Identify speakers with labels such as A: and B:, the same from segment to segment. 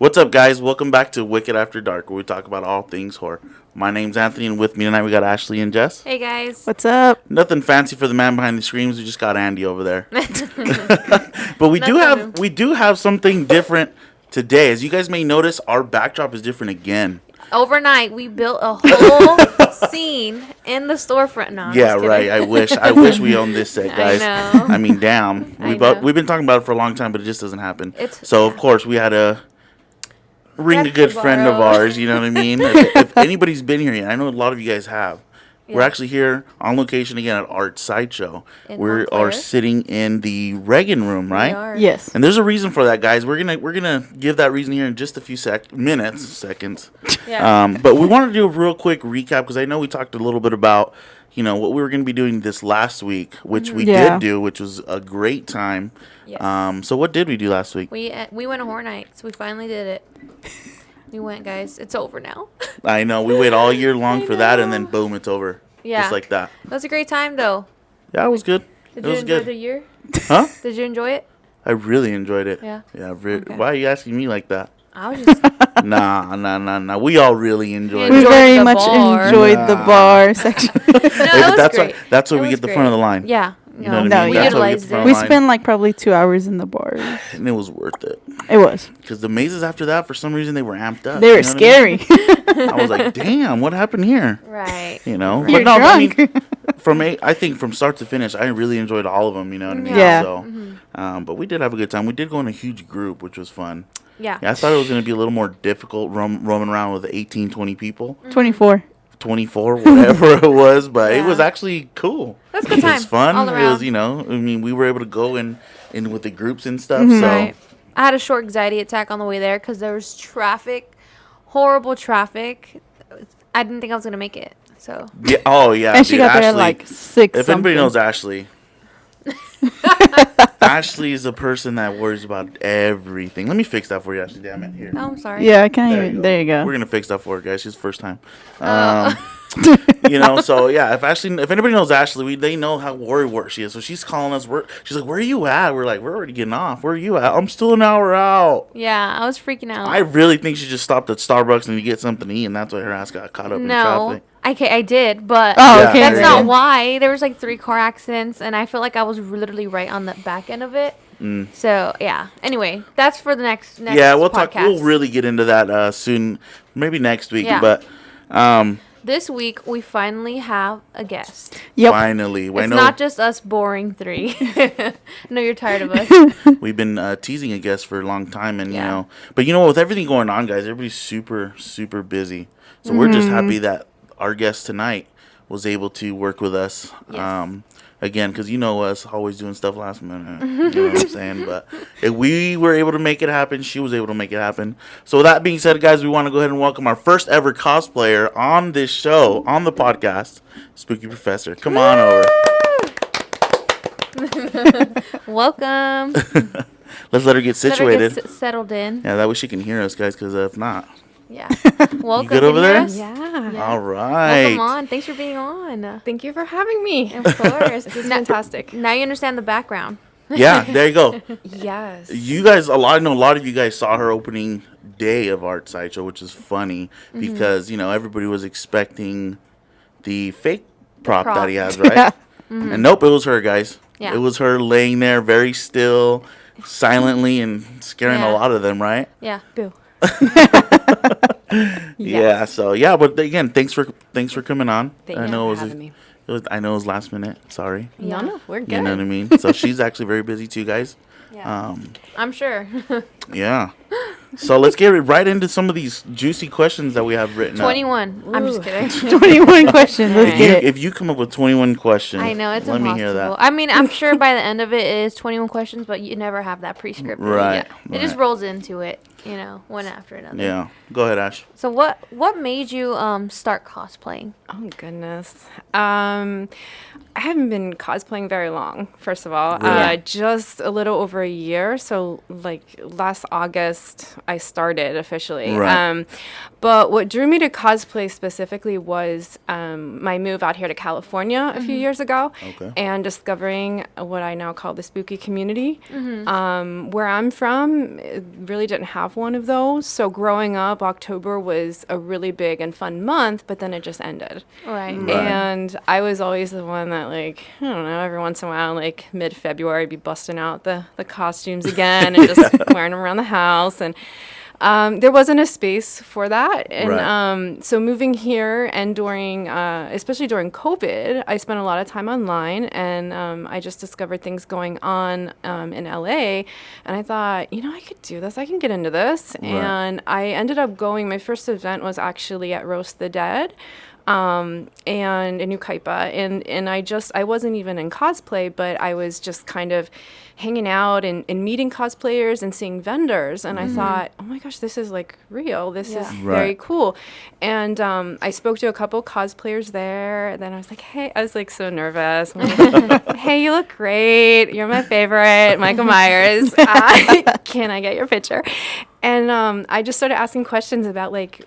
A: What's up, guys? Welcome back to Wicked After Dark, where we talk about all things horror. My name's Anthony, and with me tonight we got Ashley and Jess.
B: Hey, guys.
C: What's up?
A: Nothing fancy for the man behind the screens. We just got Andy over there. But we do have something different today. As you guys may notice, our backdrop is different again.
B: Overnight, we built a whole scene in the storefront. No,
A: Yeah, right. I wish we owned this set, guys.
B: I know.
A: I mean, damn. We've been talking about it for a long time, but it just doesn't happen. Of course, we had to ring a good friend of ours. You know what I mean? If anybody's been here yet, I know a lot of you guys have. Yeah. We're actually here on location again at Art Sideshow. We are sitting in the Reagan room, right?
B: We are.
C: Yes.
A: And there's a reason for that, guys. We're gonna give that reason here in just a few seconds.
B: Yeah.
A: But we want to do a real quick recap because I know we talked a little bit about, what we were going to be doing this last week, which we did do, which was a great time. Yes. So what did we do last week?
B: We went a horror night, so we finally did it. We went, guys. It's over now.
A: I know. We wait all year long for that, and then boom, it's over.
B: Yeah.
A: Just like that.
B: It was a great time, though.
A: Yeah, it was good.
B: Did you enjoy the year?
A: Huh?
B: Did you enjoy it?
A: I really enjoyed it.
B: Yeah.
A: Yeah.
B: Okay.
A: Why are you asking me like that?
B: I was just...
A: Nah. We all really enjoyed
C: We
A: it.
C: very much enjoyed the bar section.
B: No, it was great.
A: That's why we get the front of the line.
B: Yeah.
A: You know what I mean?
B: We utilized it.
C: We spent probably 2 hours in the bar.
A: And it was worth it.
C: It was.
A: Because the mazes after that, for some reason, they were amped up.
C: They were scary.
A: I was like, damn, what happened here?
B: Right.
C: You're
A: But no,
C: drunk.
A: I think from start to finish, I really enjoyed all of them, you know what I mean?
C: Yeah.
A: So, but we did have a good time. We did go in a huge group, which was fun.
B: Yeah.
A: I thought it was going to be a little more difficult roaming around with 18, 20 people.
C: 24.
A: 24, whatever it was, but it was actually cool.
B: That's a good time.
A: It was fun.
B: All around.
A: It was, we were able to go in with the groups and stuff. So
B: Right. I had a short anxiety attack on the way there because there was traffic, horrible traffic. I didn't think I was going to make it. So.
A: Yeah. Oh, yeah.
C: And she got there
A: Ashley,
C: at 6
A: If anybody knows Ashley, Ashley is the person that worries about everything. Let me fix that for you, Ashley. Damn it. Here.
B: Oh, I'm sorry.
C: Yeah, I can't even. There you go.
A: We're gonna fix that for her, guys. She's first time. So yeah, if anybody knows Ashley, they know how worry she is. So she's calling us. She's like, "Where are you at?" We're like, "We're already getting off. Where are you at?" "I'm still an hour out."
B: Yeah, I was freaking out.
A: I really think she just stopped at Starbucks and to get something to eat, and that's why her ass got caught up in traffic.
B: I did, but
C: okay.
B: That's not why. There was 3 car accidents, and I feel like I was literally right on the back end of it. So yeah. Anyway, that's for the next
A: Yeah, we'll
B: podcast.
A: We'll really get into that soon, maybe next week.
B: Yeah.
A: But
B: this week we finally have a guest.
C: Yep.
A: Finally,
B: It's not just us boring 3. I know you're tired of us.
A: We've been teasing a guest for a long time, and but with everything going on, guys, everybody's super, super busy. So we're just happy that our guest tonight was able to work with us.
B: Yes.
A: Again, because us always doing stuff last minute. You know what I'm saying? But if we were able to make it happen, she was able to make it happen. So with that being said, guys, we want to go ahead and welcome our first ever cosplayer on this show, on the podcast, Spooky Professor. Come on over.
B: Welcome.
A: Let's let her get situated.
B: Settled in.
A: Yeah, that way she can hear us, guys, because if not.
B: Yeah. Welcome.
A: You good over there?
D: Yeah.
A: All right.
B: Welcome on. Thanks for being on.
D: Thank you for having me.
B: Of course.
D: This is fantastic.
B: Now you understand the background.
A: Yeah, there you go.
D: Yes.
A: You guys, I know a lot of you guys saw her opening day of Art Sideshow, which is funny because, everybody was expecting the fake prop that he has, right? And nope, it was her, guys. Yeah. It was her laying there very still, silently, and scaring a lot of them, right?
B: Yeah. Boo.
A: Yeah, so but again, thanks for coming on.
D: Thank you for having me.
A: I know it was last minute. Sorry.
D: No, we're good.
A: You know what I mean? So she's actually very busy too, guys.
B: Yeah. I'm sure.
A: Yeah. So let's get right into some of these juicy questions that we have written
B: 21.
D: Up.
B: I'm just kidding.
C: 21 questions. Let's get it.
A: If you come up with 21 questions,
B: I know it's
A: let
B: impossible.
A: me hear that.
B: I mean, I'm sure by the end of it is 21 questions, but you never have that pre-scripted.
A: Right.
B: It just rolls into it, one after another.
A: Yeah. Go ahead, Ash.
B: So what made you start cosplaying?
D: Oh goodness. I haven't been cosplaying very long, first of all.
A: Really?
D: Just a little over a year. So last August I started officially.
A: Right.
D: But what drew me to cosplay specifically was my move out here to California a few years ago.
A: Okay.
D: And discovering what I now call the spooky community. Where I'm from, it really didn't have have one of those. So growing up, October was a really big and fun month, but then it just ended.
B: Right.
A: Right.
D: And I was always the one that, like, I don't know, every once in a while, like mid-February, I'd be busting out the costumes again and just wearing them around the house. And there wasn't a space for that. And
A: Right.
D: so moving here and during, especially during COVID, I spent a lot of time online, and I just discovered things going on in LA. And I thought, I could do this. I can get into this.
A: Right.
D: And I ended up going, my first event was actually at Roast the Dead. And in Ukaipa, and I wasn't even in cosplay, but I was just kind of hanging out and meeting cosplayers and seeing vendors, and I thought, oh my gosh, this is like real, this is very
A: Right.
D: cool. And I spoke to a couple cosplayers there, and then I was like, hey, I was like so nervous. I'm like, hey, you look great, you're my favorite, Michael Myers, can I get your picture? And I just started asking questions about, like,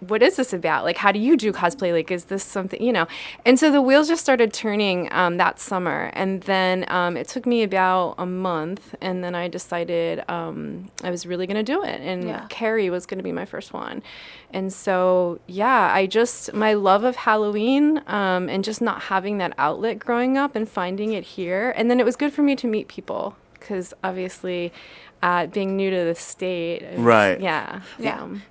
D: what is this about? Like, how do you do cosplay? Like, is this something, And so the wheels just started turning that summer. And then it took me about a month. And then I decided I was really going to do it. And Carrie was going to be my first one. And so, my love of Halloween and just not having that outlet growing up and finding it here. And then it was good for me to meet people because obviously being new to the state.
A: Right.
D: Yeah.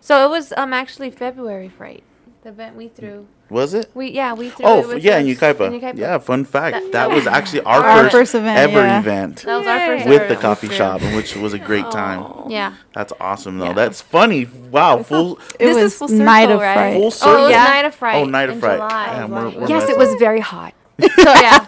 B: So it was actually February Fright, the event we threw.
A: Was it?
B: We threw
A: Oh,
B: it with
A: yeah, in
B: us
A: Ukaipa. Yeah, fun fact. That was actually
C: Our
A: our
C: first event,
A: ever
C: yeah.
A: event
B: That was our first
A: with
B: ever
A: the coffee
B: we threw.
A: shop, which was a great time.
B: Yeah.
A: That's awesome, though.
D: Yeah.
A: That's funny. Wow, full
C: It
D: This is
C: was
D: full circle,
C: Night of
D: right?
C: Fright.
A: full
B: Oh, it
A: circle.
B: was
D: Yeah.
B: Night of Fright.
A: Oh, Night of
B: in
A: Fright.
B: July.
A: Damn, we're
D: Yes,
A: messing
D: it was very hot.
B: So yeah.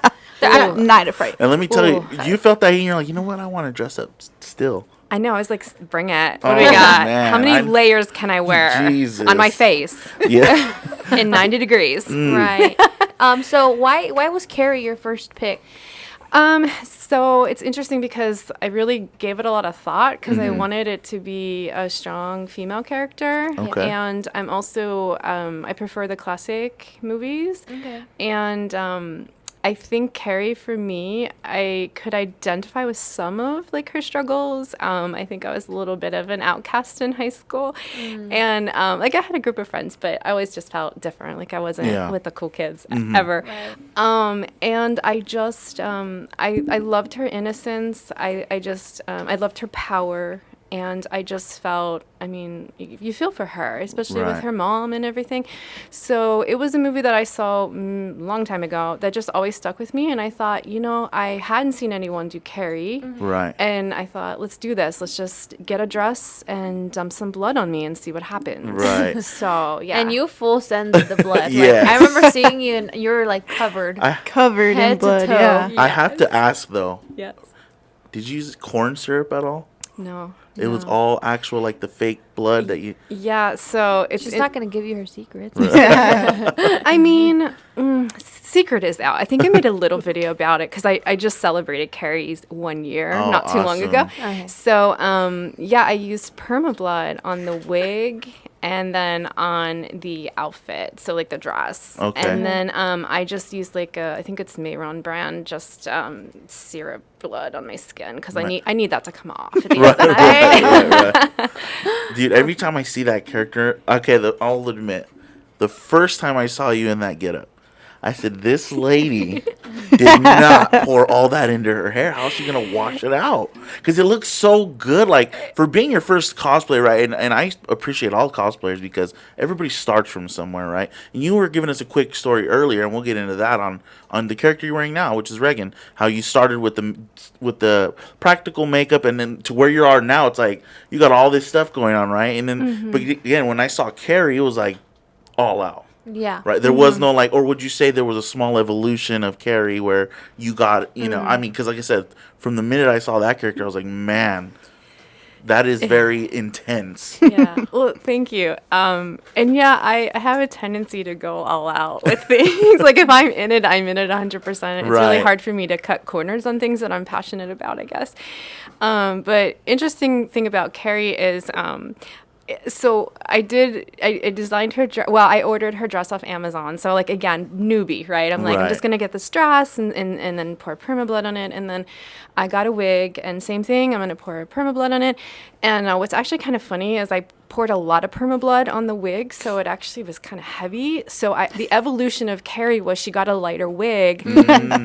C: Night of Fright.
A: And let me tell you, you felt that, and you're like, you know what? I want to dress up still.
D: I know. I was like, bring it.
A: Oh,
D: What do we got?
A: man,
D: How many
A: I-
D: layers can I wear
A: Jesus.
D: on my face
A: Yeah.
D: in 90 degrees?
B: Right. So why was Carrie your first pick?
D: So it's interesting because I really gave it a lot of thought because I wanted it to be a strong female character.
A: Okay.
D: And I'm also, I prefer the classic movies.
B: Okay.
D: And I think Carrie, for me, I could identify with some of like her struggles. I think I was a little bit of an outcast in high school, and like I had a group of friends, but I always just felt different. Like I wasn't with the cool kids ever.
B: Right.
D: And I just I loved her innocence. I loved her power. And I just felt, I mean, you feel for her, especially with
A: Right.
D: her mom and everything. So it was a movie that I saw a long time ago that just always stuck with me. And I thought, I hadn't seen anyone do Carrie.
A: Right.
D: And I thought, let's do this. Let's just get a dress and dump some blood on me and see what happens.
A: Right.
D: So, yeah.
B: And you full send the blood.
A: Yes.
B: Like, I remember seeing you and you were like covered.
C: Covered in
B: Head to
C: blood,
B: toe.
C: yeah.
A: I have to ask, though,
D: Yes.
A: did you use corn syrup at all?
D: No.
A: It was all actual, like the fake blood that you.
D: Yeah, so it's
B: She's not going to give you her secrets.
D: I mean, secret is out. I think I made a little video about it because I just celebrated Carrie's 1 year
A: Oh,
D: not too long ago.
A: awesome.
B: Okay.
D: So, I used permablood on the wig and then on the outfit, so like the dress.
A: Okay.
D: And then I just used like I think it's Mayron brand, just syrup blood on my skin because I need that to come off at the end of the night.
A: Right. Dude, every time I see that character, okay, I'll admit, the first time I saw you in that getup, I said, this lady did not pour all that into her hair. How's she going to wash it out? Because it looks so good. Like, for being your first cosplay, right? And I appreciate all cosplayers because everybody starts from somewhere, right? And you were giving us a quick story earlier, and we'll get into that on the character you're wearing now, which is Regan. How you started with the practical makeup, and then to where you are now, it's like you got all this stuff going on, right? And then, but again, when I saw Carrie, it was like all out.
B: Yeah.
A: Right, there was no or would you say there was a small evolution of Carrie where you got, I mean, because like I said, from the minute I saw that character, I was like, man, that is very intense.
D: Yeah. Well, thank you. And yeah, I have a tendency to go all out with things. Like if I'm in it 100%. It's really
A: Right.
D: hard for me to cut corners on things that I'm passionate about, I guess. But interesting thing about Carrie is so I designed her dress. Well, I ordered her dress off Amazon. So like, again, newbie, right? I'm like, I'm just going to get this dress and then pour permablood on it. And then I got a wig, and same thing. I'm going to pour permablood on it. And what's actually kind of funny is I poured a lot of permablood on the wig, so it actually was kind of heavy. So the evolution of Carrie was she got a lighter wig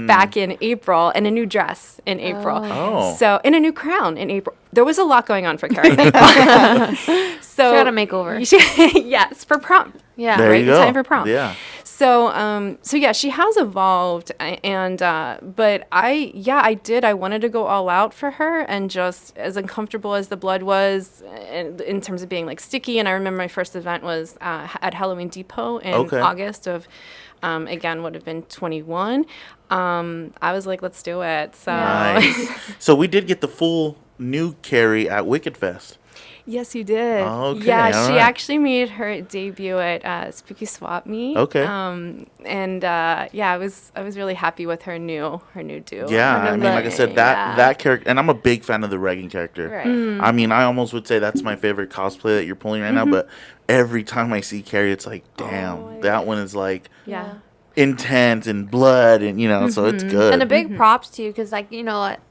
D: back in April and a new dress in April.
A: Oh.
D: So, and a new crown in April. There was a lot going on for Carrie. So
B: She got a makeover.
D: Yes, for prom.
B: Yeah.
A: There
D: right
A: you
D: in
A: go.
D: time for prom.
A: Yeah.
D: So, so yeah, she has evolved, and but I did. I wanted to go all out for her, and just as uncomfortable as the blood was, in terms of being like sticky. And I remember my first event was at Halloween Depot in August of, again, would have been 21. I was like, let's do it. So,
A: Nice. So we did get the full new Carrie at Wicked Fest.
D: Yes, you did.
A: Okay,
D: Yeah,
A: all
D: she
A: right.
D: actually made her debut at Spooky Swap Meet.
A: Okay.
D: And yeah, I was really happy with her new do.
A: Yeah, I mean, like I said, that character, and I'm a big fan of the Reagan character.
B: Right.
A: I mean, I almost would say that's my favorite cosplay that you're pulling right now, but every time I see Carrie, it's like, damn, that one is like
D: Yeah.
A: intense and blood, and so it's good.
B: And a big props to you, because like,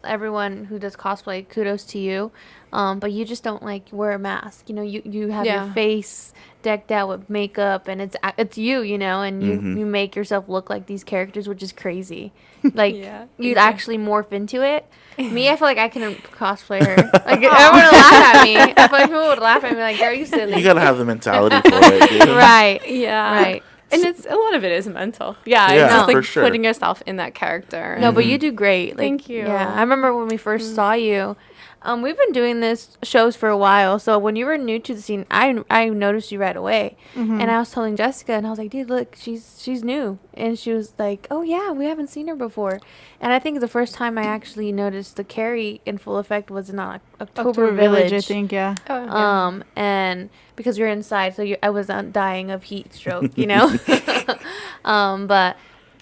B: everyone who does cosplay, kudos to you. But you just don't like wear a mask. You have your face decked out with makeup, and it's you, and you make yourself look like these characters, which is crazy. Like you'd actually morph into it. Me, I feel like I couldn't cosplay her. Like everyone would laugh at me. I feel like people would laugh at me like, "Are you silly?"
A: You gotta have the mentality for it, dude.
B: Right.
D: Yeah.
B: Right.
D: And it's a lot of it is mental. Yeah,
A: Yeah,
D: it's just like
A: for sure.
D: putting yourself in that character.
B: No, but you do great. Like,
D: Thank you.
B: Yeah, I remember when we first saw you. We've been doing this shows for a while, so when you were new to the scene, I noticed you right away, and I was telling Jessica, and I was like, "Dude, look, she's new," and she was like, "Oh yeah, we haven't seen her before," and I think the first time I actually noticed the Carrie in full effect was in October Village,
C: I think. Yeah.
D: Oh, yeah.
B: and because you're inside, so I was dying of heat stroke, but.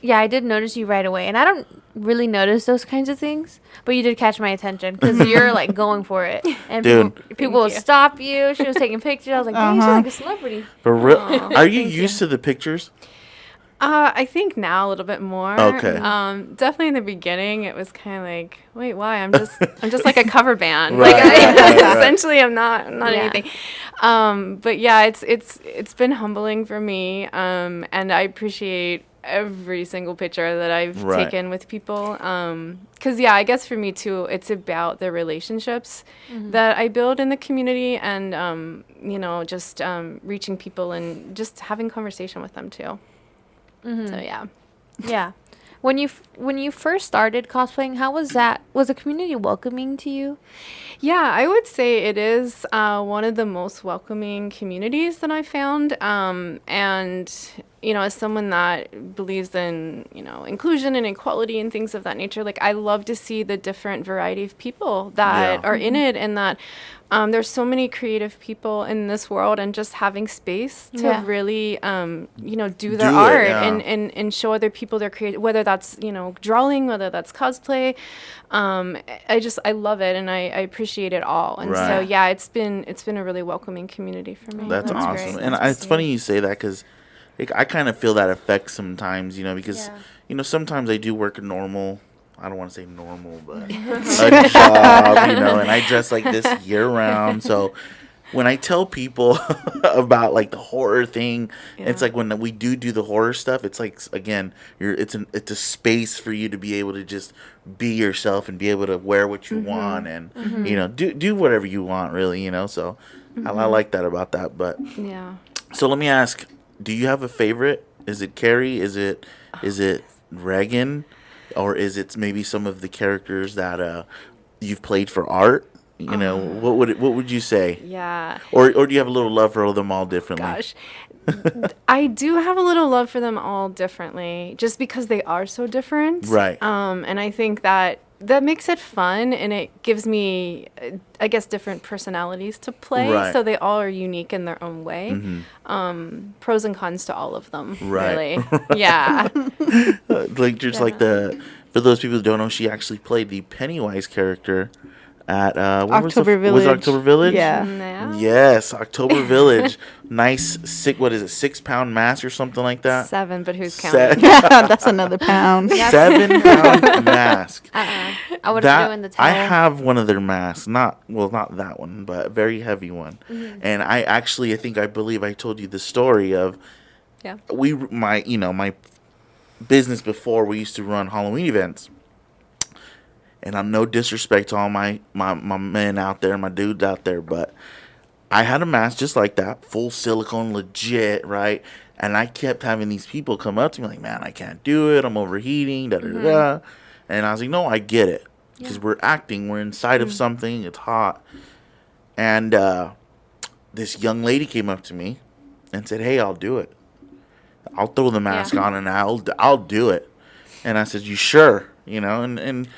B: Yeah, I did notice you right away, and I don't really notice those kinds of things, but you did catch my attention because you're like going for it, and
A: Dude.
B: people would stop you. She was taking pictures. I was like, "Dang, she's like a celebrity."
A: For real, are you used to the pictures?
D: I think now a little bit more.
A: Okay.
D: Definitely in the beginning, it was kind of like, wait, why? I'm just like a cover band.
A: Right,
D: Like
A: right.
D: essentially, I'm not
B: Yeah.
D: anything. But yeah, it's been humbling for me, and I appreciate every single picture that I've taken with people. Because yeah, I guess for me too, it's about the relationships that I build in the community, and just reaching people and just having conversation with them too. So yeah.
B: Yeah. When you first started cosplaying, how was that? Was the community welcoming to you?
D: Yeah, I would say it is one of the most welcoming communities that I found. And, as someone that believes in, inclusion and equality and things of that nature, like I love to see the different variety of people that are in it, and that there's so many creative people in this world, and just having space to really, do their art and show other people their creative, whether that's, drawing, whether that's cosplay. I love it, and I appreciate it all. And so, yeah, it's been a really welcoming community for me.
A: That's awesome. And it's funny you say that, because I kind of feel that effect sometimes, because, sometimes I do work a normal, I don't want to say normal, but a job, and I dress like this year round. So when I tell people about like the horror thing, it's like when we do the horror stuff, it's like, again, it's a space for you to be able to just be yourself and be able to wear what you want, and do whatever you want, really, so I like that about that. But
D: Yeah.
A: so let me ask, do you have a favorite? Is it Carrie? Is it Reagan? Or is it maybe some of the characters that you've played for art? What would you say?
D: Yeah.
A: Or do you have a little love for them all differently?
D: Gosh. I do have a little love for them all differently, just because they are so different.
A: Right.
D: And I think that makes it fun, and it gives me, I guess, different personalities to play.
A: Right.
D: So they all are unique in their own way. Pros and cons to all of them.
A: Right.
D: Really. Yeah.
A: Like just like for those people who don't know, she actually played the Pennywise character at
C: October
A: was it
C: Village.
A: October Village?
C: Yeah.
D: Yeah.
A: Yes, October Village. Nice, sick. What is it? 6-pound mask or something like that.
D: 7, but who's counting?
C: That's another pound.
A: 7-pound mask.
B: I would have doing the towel.
A: I have one of their masks. Not that one, but a very heavy one. And I believe I told you the story of
D: Yeah.
A: my business before, we used to run Halloween events. And I'm no disrespect to all my men out there, my dudes out there, but I had a mask just like that, full silicone, legit, right? And I kept having these people come up to me like, man, I can't do it. I'm overheating, da-da-da-da. And I was like, no, I get it. Because we're acting. We're inside of something. It's hot. And this young lady came up to me and said, hey, I'll do it. I'll throw the mask on and I'll do it. And I said, you sure? And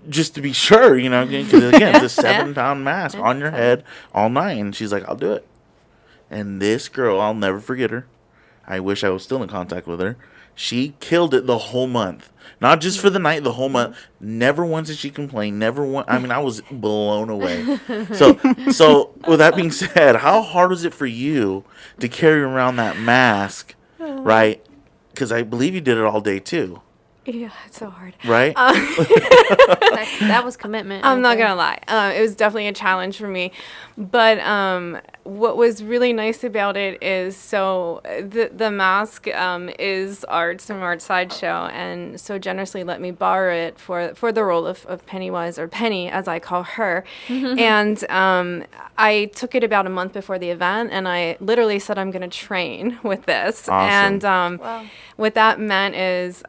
A: just to be sure, because again, it's a 7-pound mask on your head all night. And she's like, I'll do it. And this girl, I'll never forget her. I wish I was still in contact with her. She killed it the whole month. Not just for the night, the whole month. Never once did she complain. Never once. I mean, I was blown away. So with that being said, how hard was it for you to carry around that mask, right? Because I believe you did it all day too.
D: Yeah, it's so hard.
A: Right?
B: That was commitment.
D: I'm not going to lie. It was definitely a challenge for me. But what was really nice about it is, so the mask is arts from Art Sideshow, and so generously let me borrow it for the role of Pennywise, or Penny, as I call her. And I took it about a month before the event, and I literally said, I'm going to train with this.
A: Awesome.
D: And what that meant is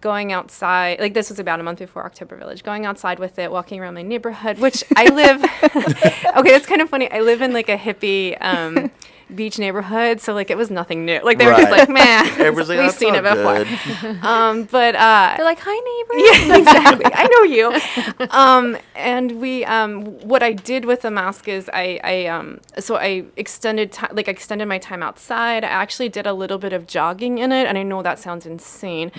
D: going outside, like this was about a month before October Village, going outside with it, walking around my neighborhood, which I live, okay, that's kind of funny. I live in like a hippie beach neighborhood, so like it was nothing new. Like they were just like, man,
A: Everyone's like,
D: we've
A: "That's
D: seen it
A: not
D: before.
A: good."
D: But
B: They're like, hi, neighbor.
D: yeah, exactly. I know you. And we, what I did with the mask is so I extended my time outside. I actually did a little bit of jogging in it, and I know that sounds insane.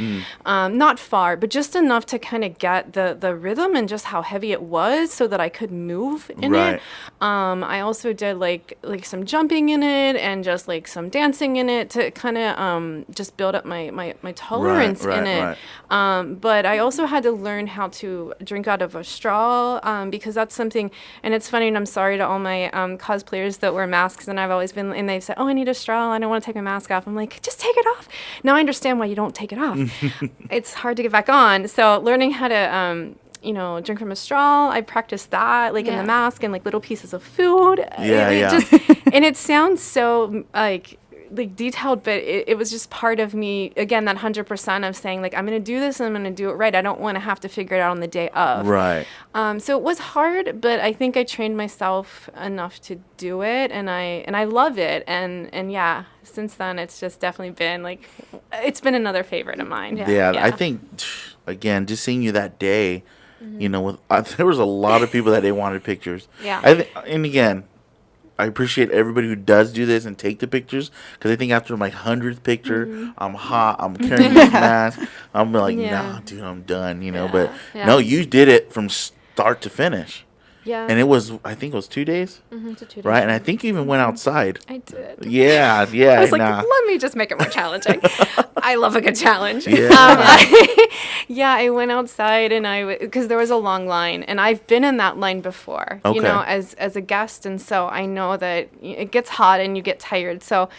D: Not far, but just enough to kind of get the rhythm and just how heavy it was, so that I could move in
A: Right.
D: it. I also did like some jumping in it, and just like some dancing in it to kind of just build up my tolerance in it. But I also had to learn how to drink out of a straw, because that's something, and it's funny, and I'm sorry to all my cosplayers that wear masks, and I've always been, and they've said, oh, I need a straw, I don't want to take my mask off. I'm like, just take it off. Now I understand why you don't take it off. It's hard to get back on. So learning how to drink from a straw. I practiced that, like in the mask, and like little pieces of food. And it sounds so like detailed, but it was just part of me, again, that 100% of saying like, I'm going to do this and I'm going to do it right. I don't want to have to figure it out on the day of.
A: Right.
D: So it was hard, but I think I trained myself enough to do it, and I love it. And yeah, since then it's just definitely been like, it's been another favorite of mine.
A: Yeah. I think, again, just seeing you that day, there was a lot of people that day wanted pictures.
B: Yeah.
A: And again, I appreciate everybody who does do this and take the pictures, because I think after my 100th picture, I'm hot, I'm carrying this mask, I'm like, nah, dude, I'm done, But no, you did it from start to finish.
D: Yeah.
A: And I think it was 2 days.
B: It's a 2 days.
A: Right? And I think you even went outside.
D: I did.
A: Yeah.
D: I was like, let me just make it more challenging. I love a good challenge.
A: Yeah.
D: I went outside, and because there was a long line, and I've been in that line before, as a guest. And so I know that it gets hot and you get tired. So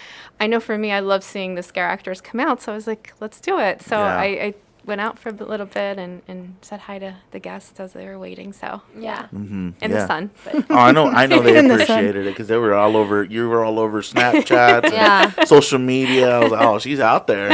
D: I know for me, I love seeing the scare actors come out. So I was like, let's do it. So I went out for a little bit and said hi to the guests as they were waiting. So in the sun. But.
A: Oh, I know they
C: In the sun.
A: appreciated it, because they were all over. You were all over Snapchat, and social media. I was like, oh, she's out there.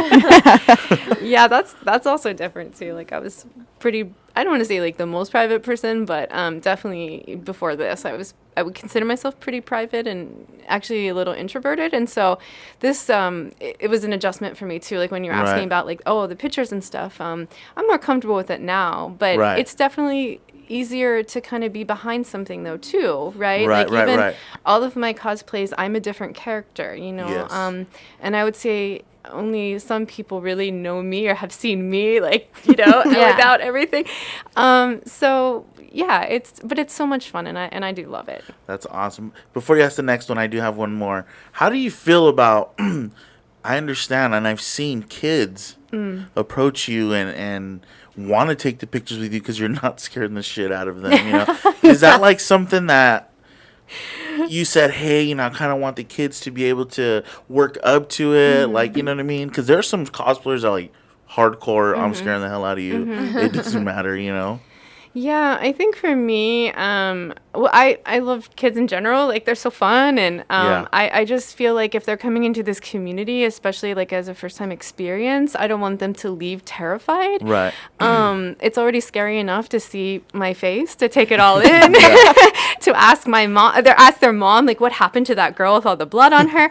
D: Yeah, that's also different too. Like I was pretty, I don't want to say like the most private person, but definitely before this, I would consider myself pretty private and actually a little introverted. And so this, it was an adjustment for me too. Like when you're asking about like, the pictures and stuff, I'm more comfortable with it now, but it's definitely easier to kind of be behind something though too, right? Like all of my cosplays, I'm a different character,
A: Yes.
D: And I would say only some people really know me or have seen me, like, without everything. So yeah, it's so much fun, and I do love it.
A: That's awesome. Before you ask the next one, I do have one more. How do you feel about? I understand, and I've seen kids approach you and want to take the pictures with you because you're not scaring the shit out of them. You know, is that like something that you said, hey, you know, I kind of want the kids to be able to work up to it, like, you know what I mean? Because there's some cosplayers that are like hardcore. I'm scaring the hell out of you. It doesn't matter, you know.
D: Yeah, I think for me, well, I love kids in general. Like, they're so fun. And I just feel like if they're coming into this community, especially like as a first time experience, I don't want them to leave terrified.
A: Right.
D: It's already scary enough to see my face, to take it all in, to ask my mom, ask their mom, like, what happened to that girl with all the blood on her?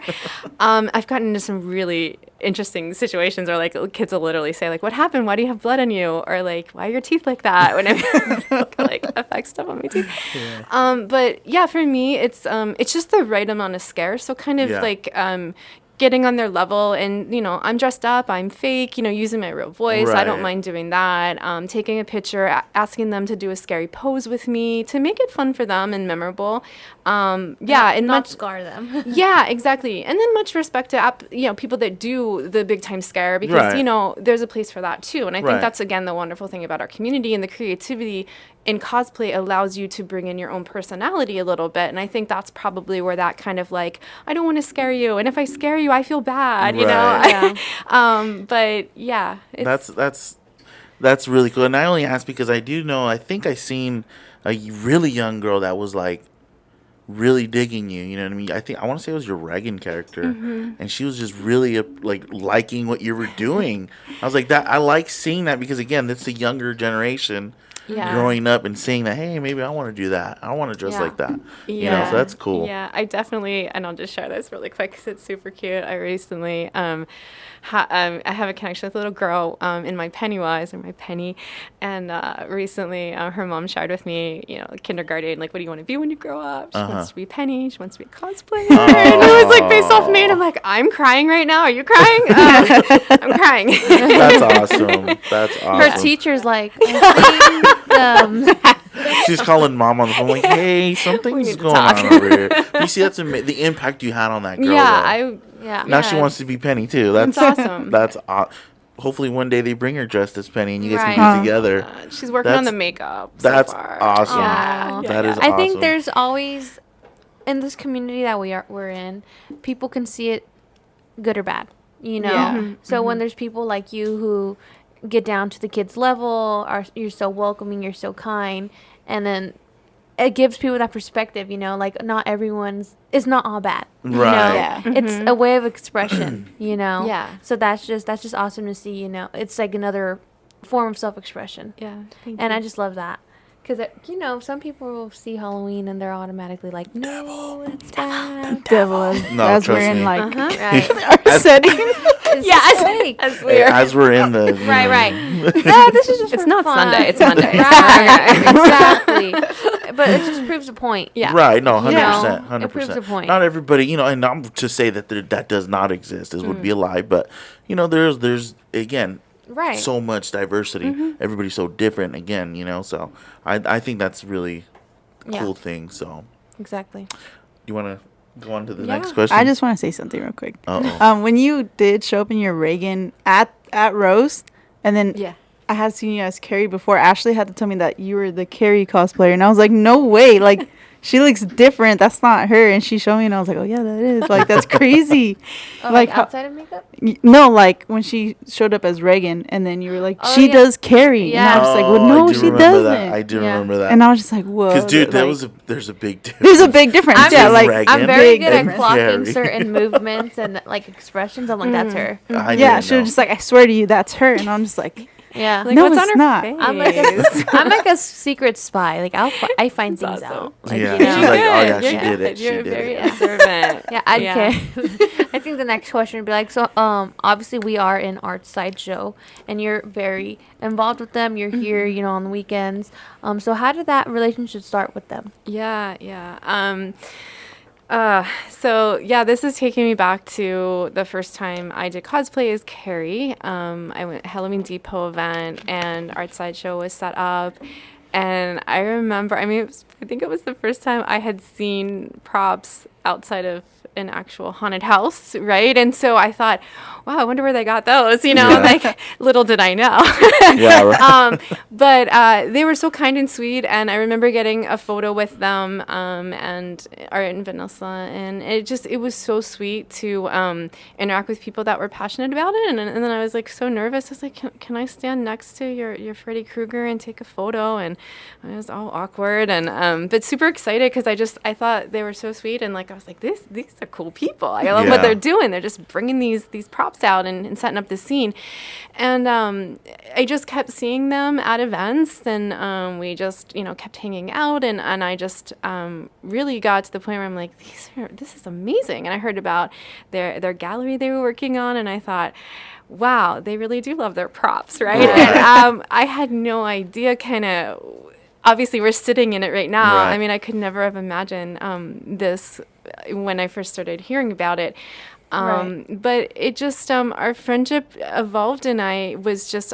D: I've gotten into some really interesting situations where like kids will literally say like, what happened, why do you have blood on you, or like, why are your teeth like that, when I like affect stuff on my teeth. But yeah, for me it's just the right amount of scare, so kind of like getting on their level, and, you know, I'm dressed up, I'm fake, you know, using my real voice. I don't mind doing that. Taking a picture, asking them to do a scary pose with me to make it fun for them and memorable. And
B: not scar them.
D: Yeah, exactly. And then much respect to, you know, people that do the big time scare, because, you know, there's a place for that too. And I think that's, again, the wonderful thing about our community, and the creativity in cosplay allows you to bring in your own personality a little bit. And I think that's probably where that kind of like, I don't want to scare you, and if I scare you, I feel bad, you know? But yeah.
A: That's really cool. And I only asked because I do know, I think I seen a really young girl that was like really digging you, you know what I mean? I want to say it was your Reagan character, and she was just really like liking what you were doing. I was like, that I like seeing that, because again, it's the younger generation growing up and seeing that, hey, maybe I want to do that, I want to dress like that, you know, so that's cool.
D: Yeah, I definitely, and I'll just share this really quick because it's super cute. I recently I have a connection with a little girl in my Pennywise, or my Penny, and recently her mom shared with me, you know, kindergarten, like, what do you want to be when you grow up? She wants to be Penny, she wants to be a cosplayer, and it was like based off me, and I'm like, I'm crying right now, are you crying? I'm crying.
A: That's awesome. That's awesome.
B: Her teacher's like,
A: she's calling mom on the phone like, hey, something's going on over here. You see, that's the impact you had on that girl. Now she wants to be Penny too. That's
D: awesome.
A: That's hopefully one day they bring her dressed as Penny and you guys can get together.
D: She's working on the makeup.
A: That's
D: so far.
A: awesome.
B: Yeah.
A: That is awesome.
B: I think there's always, in this community that we're in, people can see it good or bad, you know.
D: Yeah.
B: So when there's people like you who get down to the kids' level, you're so welcoming, you're so kind, and then it gives people that perspective, you know, like not it's not all bad, you know? It's a way of expression, you know. So that's just awesome to see, you know. It's like another form of self-expression.
D: Thank
B: you.
D: you.
B: I just love that. Because, you know, some people will see Halloween and they're automatically like, no, it's bad.
C: Devil.
A: No,
C: as
A: trust
C: we're in
A: me.
C: like
B: Right.
C: our setting.
A: As we're in the
B: right. No, this is just
D: It's
B: for
D: not
B: fun.
D: Sunday, it's Monday.
B: Right. Exactly. But it just proves a point.
A: Right, no, 100%,
B: You know,
A: 100%.
B: it proves a point.
A: Not everybody, you know, and not to say that that does not exist. This would be a lie, but you know, there's again, so much diversity. Everybody's so different. Again, you know, so I think that's really a cool thing. So
B: exactly.
A: You want to go on to the next question?
C: I just want to say something real quick.
A: Uh-oh.
C: When you did show up in your Reagan at Roast, and then I had seen you as Carrie before, Ashley had to tell me that you were the Carrie cosplayer, and I was like, no way, like, she looks different, that's not her. And she showed me, and I was like, oh yeah, that is, like, that's crazy.
B: Like outside of makeup?
C: No, like when she showed up as Reagan, and then you were like, she does Carrie, and I was like, well, no, she doesn't.
A: I do remember that.
C: And I was just like, whoa.
A: Because dude, there's a big difference.
C: There's a big difference.
B: I'm very good at clocking
A: Carrie.
B: certain movements and like expressions. I'm like, that's her.
C: She was just like, I swear to you, that's her. And I'm just like,
B: yeah,
D: like,
C: no,
D: what's
C: it's
D: on her
C: not.
D: face?
B: I'm like a secret spy. Like I find things out. Like,
A: yeah,
B: you know?
A: she's like, oh yeah,
D: You're
A: she did it.
D: You're very observant.
B: Okay. I think the next question would be like, so obviously we are in Art Sideshow, and you're very involved with them. You're here, you know, on the weekends. So how did that relationship start with them?
D: This is taking me back to the first time I did cosplay as Carrie. I went Halloween Depot event, and Art Sideshow was set up, And I remember, I mean, I think it was the first time I had seen props outside of an actual haunted house, right? And so I thought, wow, I wonder where they got those, like little did I know.
A: Yeah, right.
D: But they were so kind and sweet, and I remember getting a photo with them and Art and Vanessa, and it was so sweet to interact with people that were passionate about it. And then I was like so nervous. I was like, can I stand next to your Freddy Krueger and take a photo? And I was all awkward, and but super excited because I thought they were so sweet, and like I was like, these are cool people. I love what they're doing. They're just bringing these props out and setting up the scene. And I just kept seeing them at events, and we just, kept hanging out, and I just really got to the point where I'm like, this is amazing. And I heard about their gallery they were working on, and I thought, wow, they really do love their props, right? And I had no idea kind of, obviously we're sitting in it right now.
A: Right.
D: I mean, I could never have imagined this when I first started hearing about it. But it just, our friendship evolved, and I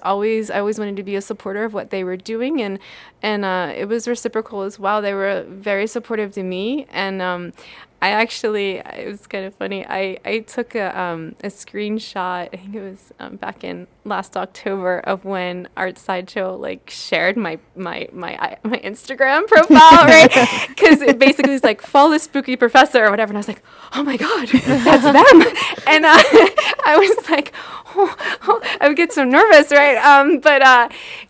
D: always wanted to be a supporter of what they were doing, and it was reciprocal as well. They were very supportive to me, and it was kind of funny. I took a screenshot. I think it was back in last October of when Art Sideshow shared my Instagram profile, right? Because it basically was like, follow the spooky professor or whatever, and I was like, oh my god, that's them. And I was like, I would get so nervous, right? But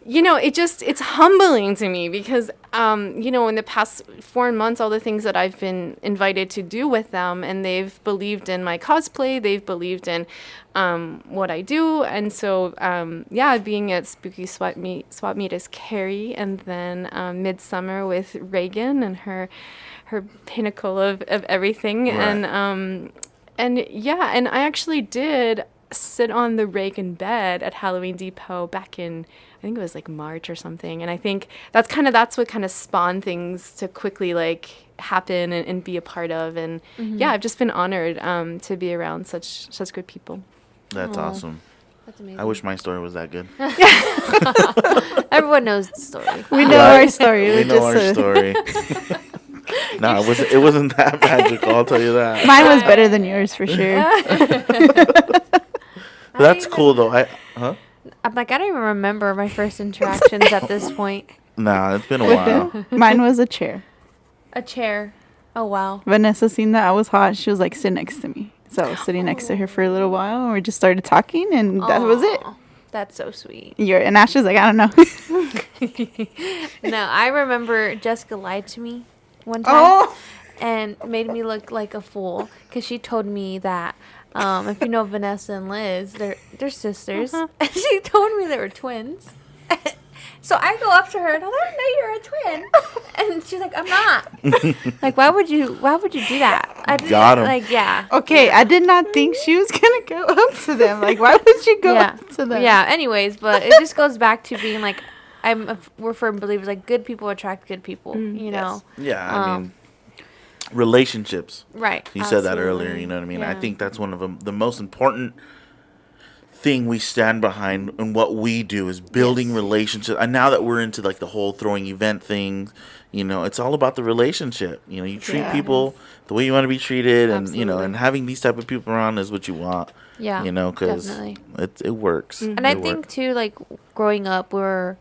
D: it's humbling to me because in the past 4 months, all the things that I've been invited to do with them, and they've believed in my cosplay, they've believed in what I do, and so being at Spooky Swap Meet as Carrie, and then Midsummer with Reagan and her pinnacle of everything,
A: Right.
D: and I actually did sit on the Reagan bed at Halloween Depot back in, I think it was like March or something, and I think that's what kind of spawned things to quickly happen and be a part of, and I've just been honored to be around such good people.
A: That's awesome.
B: That's amazing.
A: I wish my story was that good.
B: Everyone knows the story.
C: We know our story.
A: We know our story. No, it wasn't that magical, I'll tell you that.
C: Mine was better than yours for sure.
A: That's cool though.
B: I'm like, I don't even remember my first interactions at this point.
A: Nah, it's been a while.
C: Mine was a chair.
B: A chair. Oh, wow.
C: Vanessa seen that I was hot. She was like, sit next to me. So I was sitting next to her for a little while, and we just started talking, and that was it.
B: That's so sweet.
C: And Ashley's like, I don't know.
B: No, I remember Jessica lied to me one time and made me look like a fool because she told me that if you know Vanessa and Liz, they're sisters. And she told me they were twins. So I go up to her and I don't know you're a twin. And she's like, I'm not. Like, why would you do that? I didn't,
A: Got him.
C: Okay, I did not think she was going to go up to them. Like, why would she go up to them?
B: Yeah, anyways, but it just goes back to being like, we're firm believers, like, good people attract good people, you know?
A: Yeah, I mean, relationships.
B: Right.
A: You said that earlier, you know what I mean? Yeah. I think that's one of the most important thing we stand behind and what we do is building relationships. And now that we're into the whole throwing event thing, it's all about the relationship. You treat people the way you want to be treated. Absolutely. And and having these type of people around is what you want.
B: Yeah,
A: because it works.
B: And I think too, growing up, our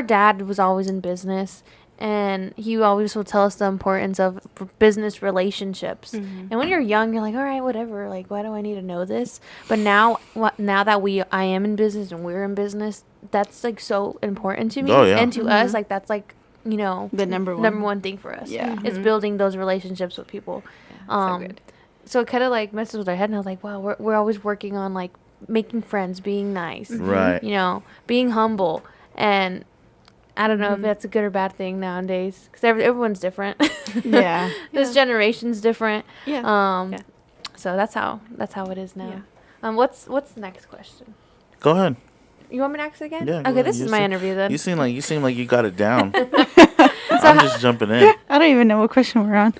B: dad was always in business, and he always will tell us the importance of business relationships. And when you're young, you're like, all right, whatever. Like, why do I need to know this? But now that I am in business and we're in business, that's so important to me and to us. Like, that's the number one thing for us.
C: Yeah,
B: is building those relationships with people.
D: So good.
B: So it kind of messes with our head, and I was like, wow, we're always working on making friends, being nice,
A: right?
B: Being humble, and I don't know if that's a good or bad thing nowadays because everyone's different.
C: Yeah,
B: this generation's different.
D: Yeah.
B: So that's how it is now. Yeah. What's the next question?
A: Go ahead.
B: You want me to ask again?
A: Yeah.
B: Okay, this is my interview then.
A: You seem like you got it down. I'm just jumping in.
C: I don't even know what question we're on.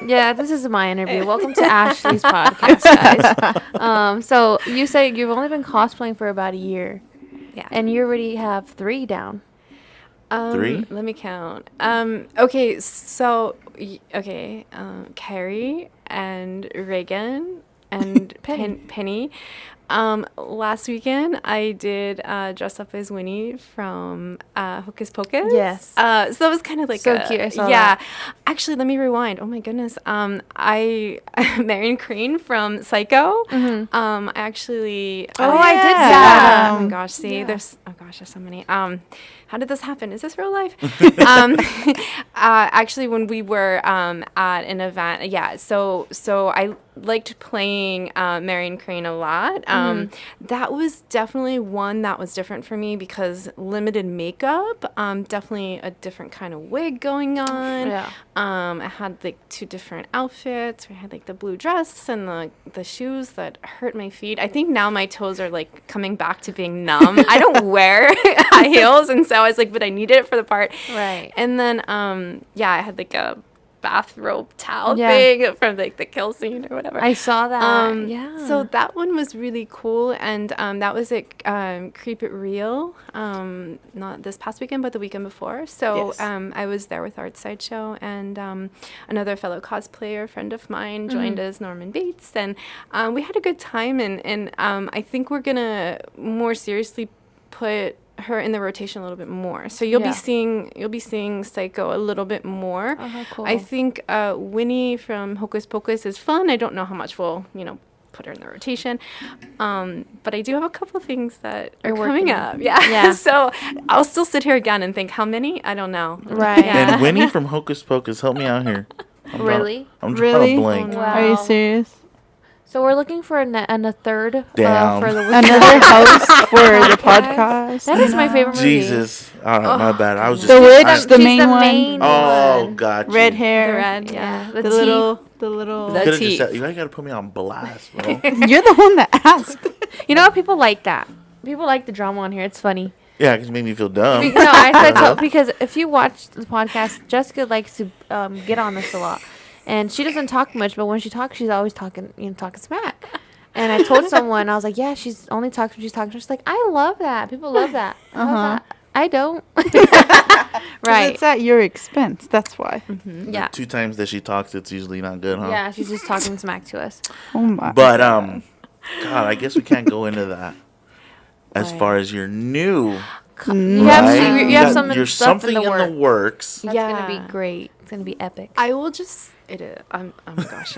B: Yeah, this is my interview. Welcome to Ashley's podcast, guys. So you said you've only been cosplaying for about a year.
D: Yeah.
B: And you already have 3 down.
A: 3?
D: Let me count. Okay, so Carrie and Reagan and Penny. Last weekend I did dress up as Winnie from Hocus Pocus.
B: Yes.
D: So that was kind of like
B: so cute. I saw that.
D: Actually, let me rewind. Oh my goodness. I Marion Crane from Psycho. I actually.
B: I did see
D: that.
B: that.
D: Oh my gosh. See, there's so many. How did this happen? Is this real life? Actually, when we were at an event, so I liked playing Marion Crane a lot. That was definitely one that was different for me because limited makeup, definitely a different kind of wig going on.
B: Yeah.
D: I had like 2 different outfits. I had like the blue dress and the shoes that hurt my feet. I think now my toes are like coming back to being numb. I don't wear high heels, and so I was like, but I needed it for the part.
B: Right.
D: And then I had like a bathrobe towel thing from like the kill scene or whatever.
B: I saw that.
D: So that one was really cool, and that was at Creep It Real, not this past weekend, but the weekend before. So I was there with Art Sideshow, and another fellow cosplayer friend of mine joined us, Norman Bates, and we had a good time, and I think we're gonna more seriously put her in the rotation a little bit more. So you'll be seeing Psycho a little bit more.
B: Oh, cool.
D: I think Winnie from Hocus Pocus is fun. I don't know how much we'll, put her in the rotation. But I do have a couple things that are coming up. Yeah. So I'll still sit here again and think, how many? I don't know.
B: Right.
A: And Winnie from Hocus Pocus, help me out here. I'm drawing a blank.
B: Wow.
C: Are you serious?
B: So we're looking for a third
A: Damn.
B: for the
C: Another host for the podcast.
B: That is my favorite movie.
A: Jesus. All right, my bad. I was just...
C: The witch,
A: I-
C: the
B: She's
C: main one.
A: Oh, gotcha.
C: Red
D: The
C: hair.
D: red,
B: The
C: The
B: teeth.
C: little.
D: The
A: You could've
D: teeth.
A: just said, you gotta put me on blast, bro.
C: You're the one that asked.
B: You know what? People like that. People like the drama on here. It's funny.
A: Yeah, because it made me feel dumb.
B: Because if you watch the podcast, Jessica likes to get on this a lot, and she doesn't talk much, but when she talks, she's always talking smack. And I told someone, I was like, yeah, she's only talks when she's talking. She's like, I love that. People love that. I love that. I don't.
C: Right. It's at your expense. That's why.
B: Yeah.
A: 2 times that she talks, it's usually not good, huh?
B: Yeah, she's just talking smack to us.
C: Oh my.
A: But, God, I guess we can't go into that. As far as your new...
B: You have some
A: You're
B: stuff
A: something
B: in the
A: works.
B: That's gonna be great. It's gonna be epic.
D: I will just. It is. Oh my gosh.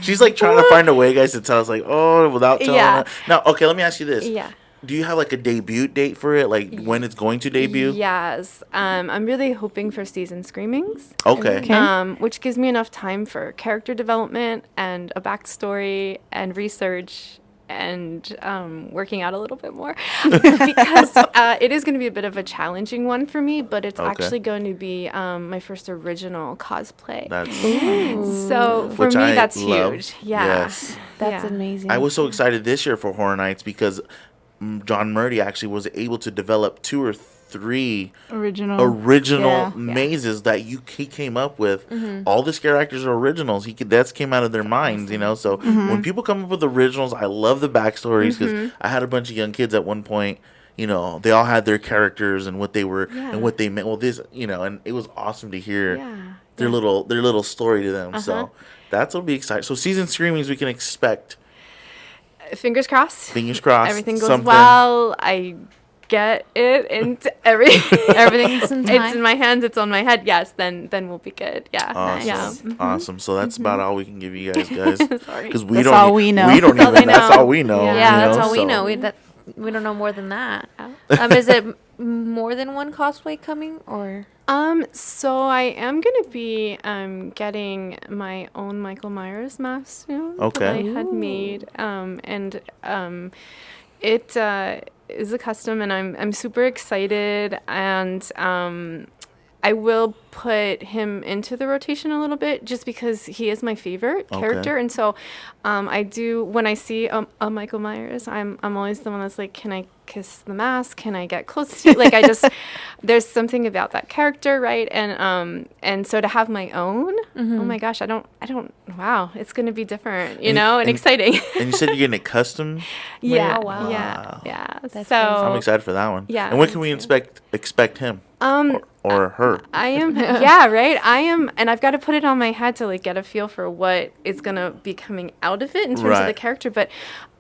A: She's like trying to find a way, guys, to tell us, like, without telling her. Now, okay, let me ask you this.
D: Yeah.
A: Do you have like a debut date for it? Like when it's going to debut?
D: Yes. I'm really hoping for season screenings.
A: Okay.
D: Which gives me enough time for character development and a backstory and research and working out a little bit more because it is going to be a bit of a challenging one for me, but it's actually going to be my first original cosplay. So for
A: Which
D: me,
A: I
D: that's
A: love.
D: huge. Yeah.
A: Yes.
B: That's amazing.
A: I was so excited this year for Horror Nights because John Murdy actually was able to develop 2 or 3 original mazes that he came up with. All the scare actors are originals. That came out of their minds, So when people come up with originals, I love the backstories because I had a bunch of young kids at one point. They all had their characters and what they were and what they meant. Well, this, and it was awesome to hear their little story to them. So that's will be exciting. So season screenings we can expect.
D: Fingers crossed.
A: Fingers crossed.
D: Everything goes well. I get it into
B: everything's in time.
D: It's in my hands. It's on my head. Yes, then we'll be good. Yeah.
A: Awesome. Awesome. So that's about all we can give you guys.
D: Sorry.
A: Because
C: That's all we know.
A: We don't even. That's all we know.
B: Yeah, that's all we know. We don't know more than that. Is it more than one cosplay coming or?
D: So I am gonna be getting my own Michael Myers mask soon.
A: Okay.
D: That I had made. It is a custom, and I'm super excited, and I will put him into the rotation a little bit just because he is my favorite character, and so I do when I see a Michael Myers, I'm always the one that's like, can I kiss the mask? Can I get close to like I just there's something about that character, right? And so to have my own, oh my gosh, I don't wow, it's gonna be different, and exciting.
A: And you said you're getting a custom?
D: Yeah.
B: Oh, wow.
D: Yeah.
B: That's
D: so
A: I'm excited for that one.
D: Yeah.
A: And when can we expect him? or her?
D: I am, yeah, right. I am, and I've got to put it on my head to like get a feel for what is gonna be coming out of it in terms of the character. But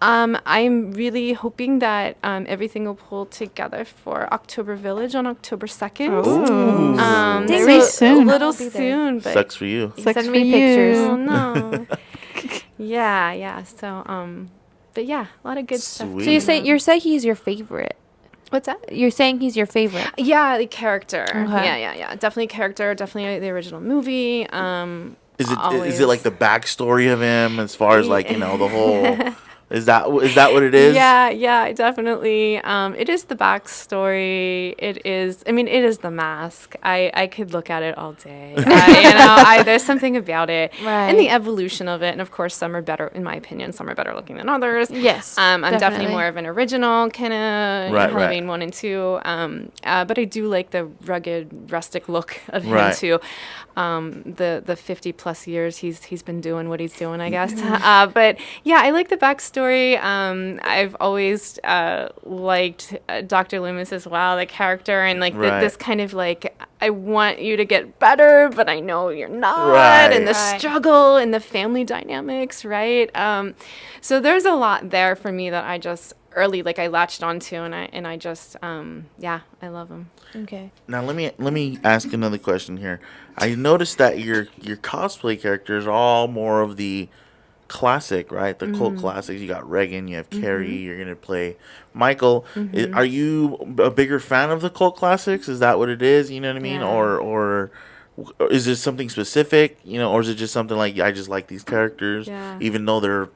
D: I'm really hoping that everything will pull together for October Village on October 2nd.
A: Oh,
C: very soon.
D: A little soon, but
A: sucks for you.
B: Send me pictures.
D: oh no. yeah. So but yeah, a lot of good stuff.
A: Sweet.
B: So you're saying he's your favorite.
D: What's that?
B: You're saying he's your favorite.
D: Yeah, the character.
B: Okay.
D: Yeah. Definitely character. Definitely the original movie.
A: Is it like the backstory of him as far as like, you know, the whole is that what it is?
D: Yeah, definitely. It is the backstory. It is the mask. I could look at it all day. There's something about it.
B: Right.
D: And the evolution of it. And of course, some are better, in my opinion, some are better looking than others.
B: Yes.
D: I'm definitely more of an original kind of Halloween 1 and 2. But I do like the rugged, rustic look of him too. The 50 plus years he's been doing what he's doing, I guess. But yeah, I like the backstory. I've always liked Dr. Loomis as well, the character, and like this kind of like, I want you to get better, but I know you're not, and the struggle and the family dynamics, right? So there's a lot there for me that I just I latched onto, and I just I love him.
B: Okay.
A: Now let me ask another question here. I noticed that your cosplay characters are all more of the classic, right? The cult classics. You got Regan, you have Carrie, you're gonna play Michael. Are you a bigger fan of the cult classics? Is that what it is? You know what I mean? Or is it something specific? You know, or is it just something like I just like these characters, even though they're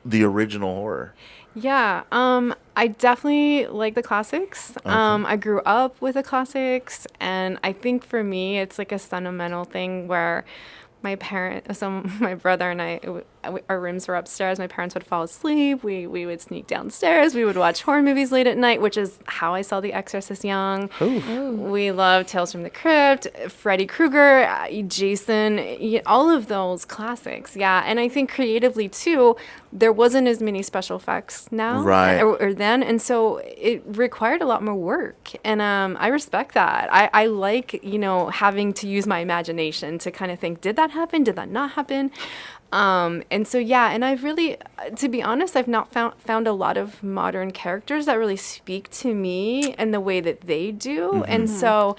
A: the original horror?
D: Yeah, I definitely like the classics.
A: Okay.
D: I grew up with the classics, and I think for me, it's like a sentimental thing where my brother and I, our rooms were upstairs. My parents would fall asleep. We would sneak downstairs. We would watch horror movies late at night, which is how I saw The Exorcist young.
A: Ooh.
D: We loved Tales from the Crypt, Freddy Krueger, Jason, all of those classics. Yeah, and I think creatively too, there wasn't as many special effects now or then, and so it required a lot more work. And I respect that. I like having to use my imagination to kind of think, did that happen? Did that not happen? And so, and I've really, to be honest, I've not found a lot of modern characters that really speak to me in the way that they do. And so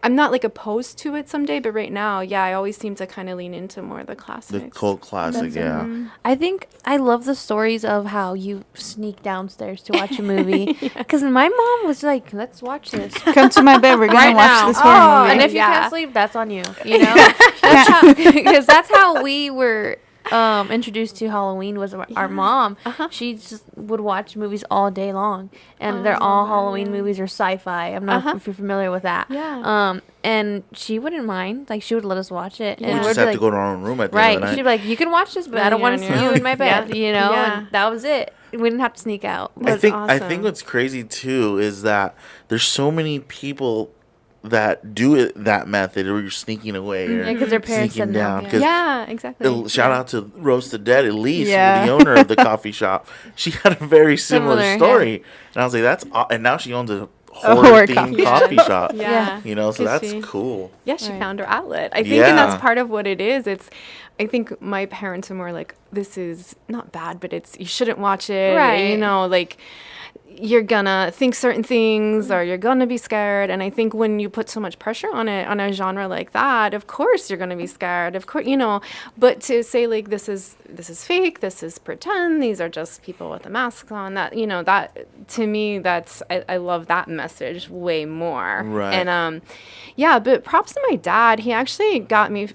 D: I'm not like opposed to it someday, but right now, I always seem to kind of lean into more of the classics.
A: The cult classic,
B: I think I love the stories of how you sneak downstairs to watch a movie. Because my mom was like, let's watch this.
C: Come to my bed. We're going to watch this horror movie.
B: And if you can't sleep, that's on you. You know? Because that's how we were introduced to Halloween was our mom. She just would watch movies all day long, and they're all Halloween movies or sci-fi. I'm not if you're familiar with that. And she wouldn't mind, like she would let us watch it. And
A: we just have to go to our own room at the end of the night.
B: She'd be like, you can watch this, but I don't want to see you in my bed. You know, and that was it. We didn't have to sneak out.
A: I think what's crazy too is that there's so many people that do it that method, or you're sneaking away, or
B: because their parents
A: sneaking
B: said
A: down.
D: Yeah, exactly.
A: Shout out to Roast the Dead, Elise, the owner of the coffee shop. She had a very similar story, and I was like, "That's," and now she owns a horror themed coffee shop. You know, so that's cool.
D: Yeah, she found her outlet. I think, and that's part of what it is. I think my parents are more like, "This is not bad, but you shouldn't watch it."
B: Right.
D: You know, like, you're gonna think certain things, or you're gonna be scared. And I think when you put so much pressure on a genre like that, of course you're gonna be scared, of course, but to say like this is fake, this is pretend, these are just people with a mask on, that that to me, that's I love that message way more. And but props to my dad. He actually got me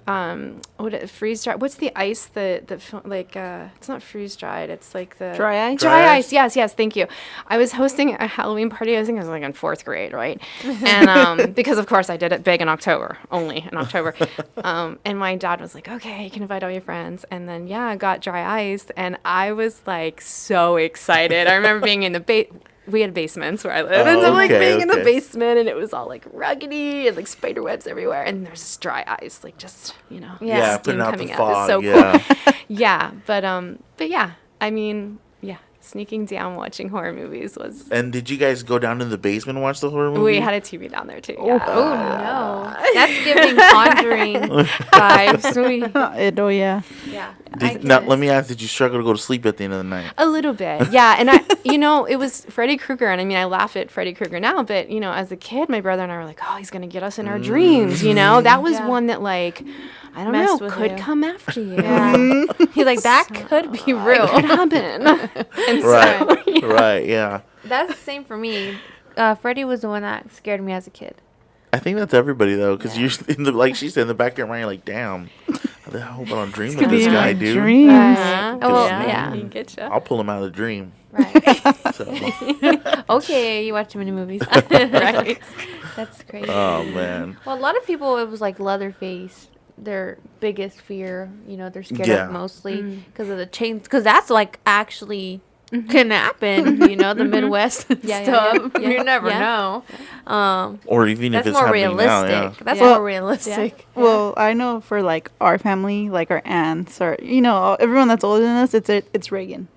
D: freeze dried. What's the ice that it's not freeze dried, it's like the
C: dry ice.
D: Dry ice. Yes, thank you. I was hosting a Halloween party. I think I was like in 4th grade, right? And because of course I did it big in October, only in October. And my dad was like, "Okay, you can invite all your friends." And then I got dry ice, and I was like so excited. I remember being in the we had basements where I live, and so like being in the basement, and it was all like ruggedy and like spider webs everywhere, and there's this dry ice, like just steam
A: putting out
D: coming
A: the
D: out.
A: fog.
D: It's so cool. But I mean, sneaking down watching horror movies was.
A: And did you guys go down to the basement and watch the horror movie?
D: We had a TV down there too. Yeah.
B: Oh no, that's giving Conjuring vibes.
C: Yeah.
B: Yeah.
A: Now, let me ask, did you struggle to go to sleep at the end of the night?
D: A little bit, yeah. And it was Freddy Krueger, and I mean, I laugh at Freddy Krueger now, but as a kid, my brother and I were like, oh, he's gonna get us in our dreams. That was one that like. I don't know, could come after you.
B: Yeah. He's like, that could be real.
D: It could happen. And
A: Right, yeah.
B: That's the same for me. Freddy was the one that scared me as a kid.
A: I think that's everybody, though, because you're, like she said, in the back of your mind, you're like, damn, I hope I don't dream of this guy, dude.
C: Dreams.
B: Right. Well, yeah.
D: He get you.
A: I'll pull him out of the dream.
B: Right.
A: So.
B: Okay, you watch too many movies.
D: Right.
B: That's crazy.
A: Oh, man.
B: Well, a lot of people, it was like Leatherface. Their biggest fear, they're scared of mostly because of the chains. Because that's like actually can happen, the Midwest stuff. You never know.
A: Or even if
B: that's
A: it's
B: more
A: happening
B: realistic.
A: now, yeah.
B: That's more realistic.
C: Yeah. Well, I know for like our family, like our aunts or everyone that's older than us, it's Reagan.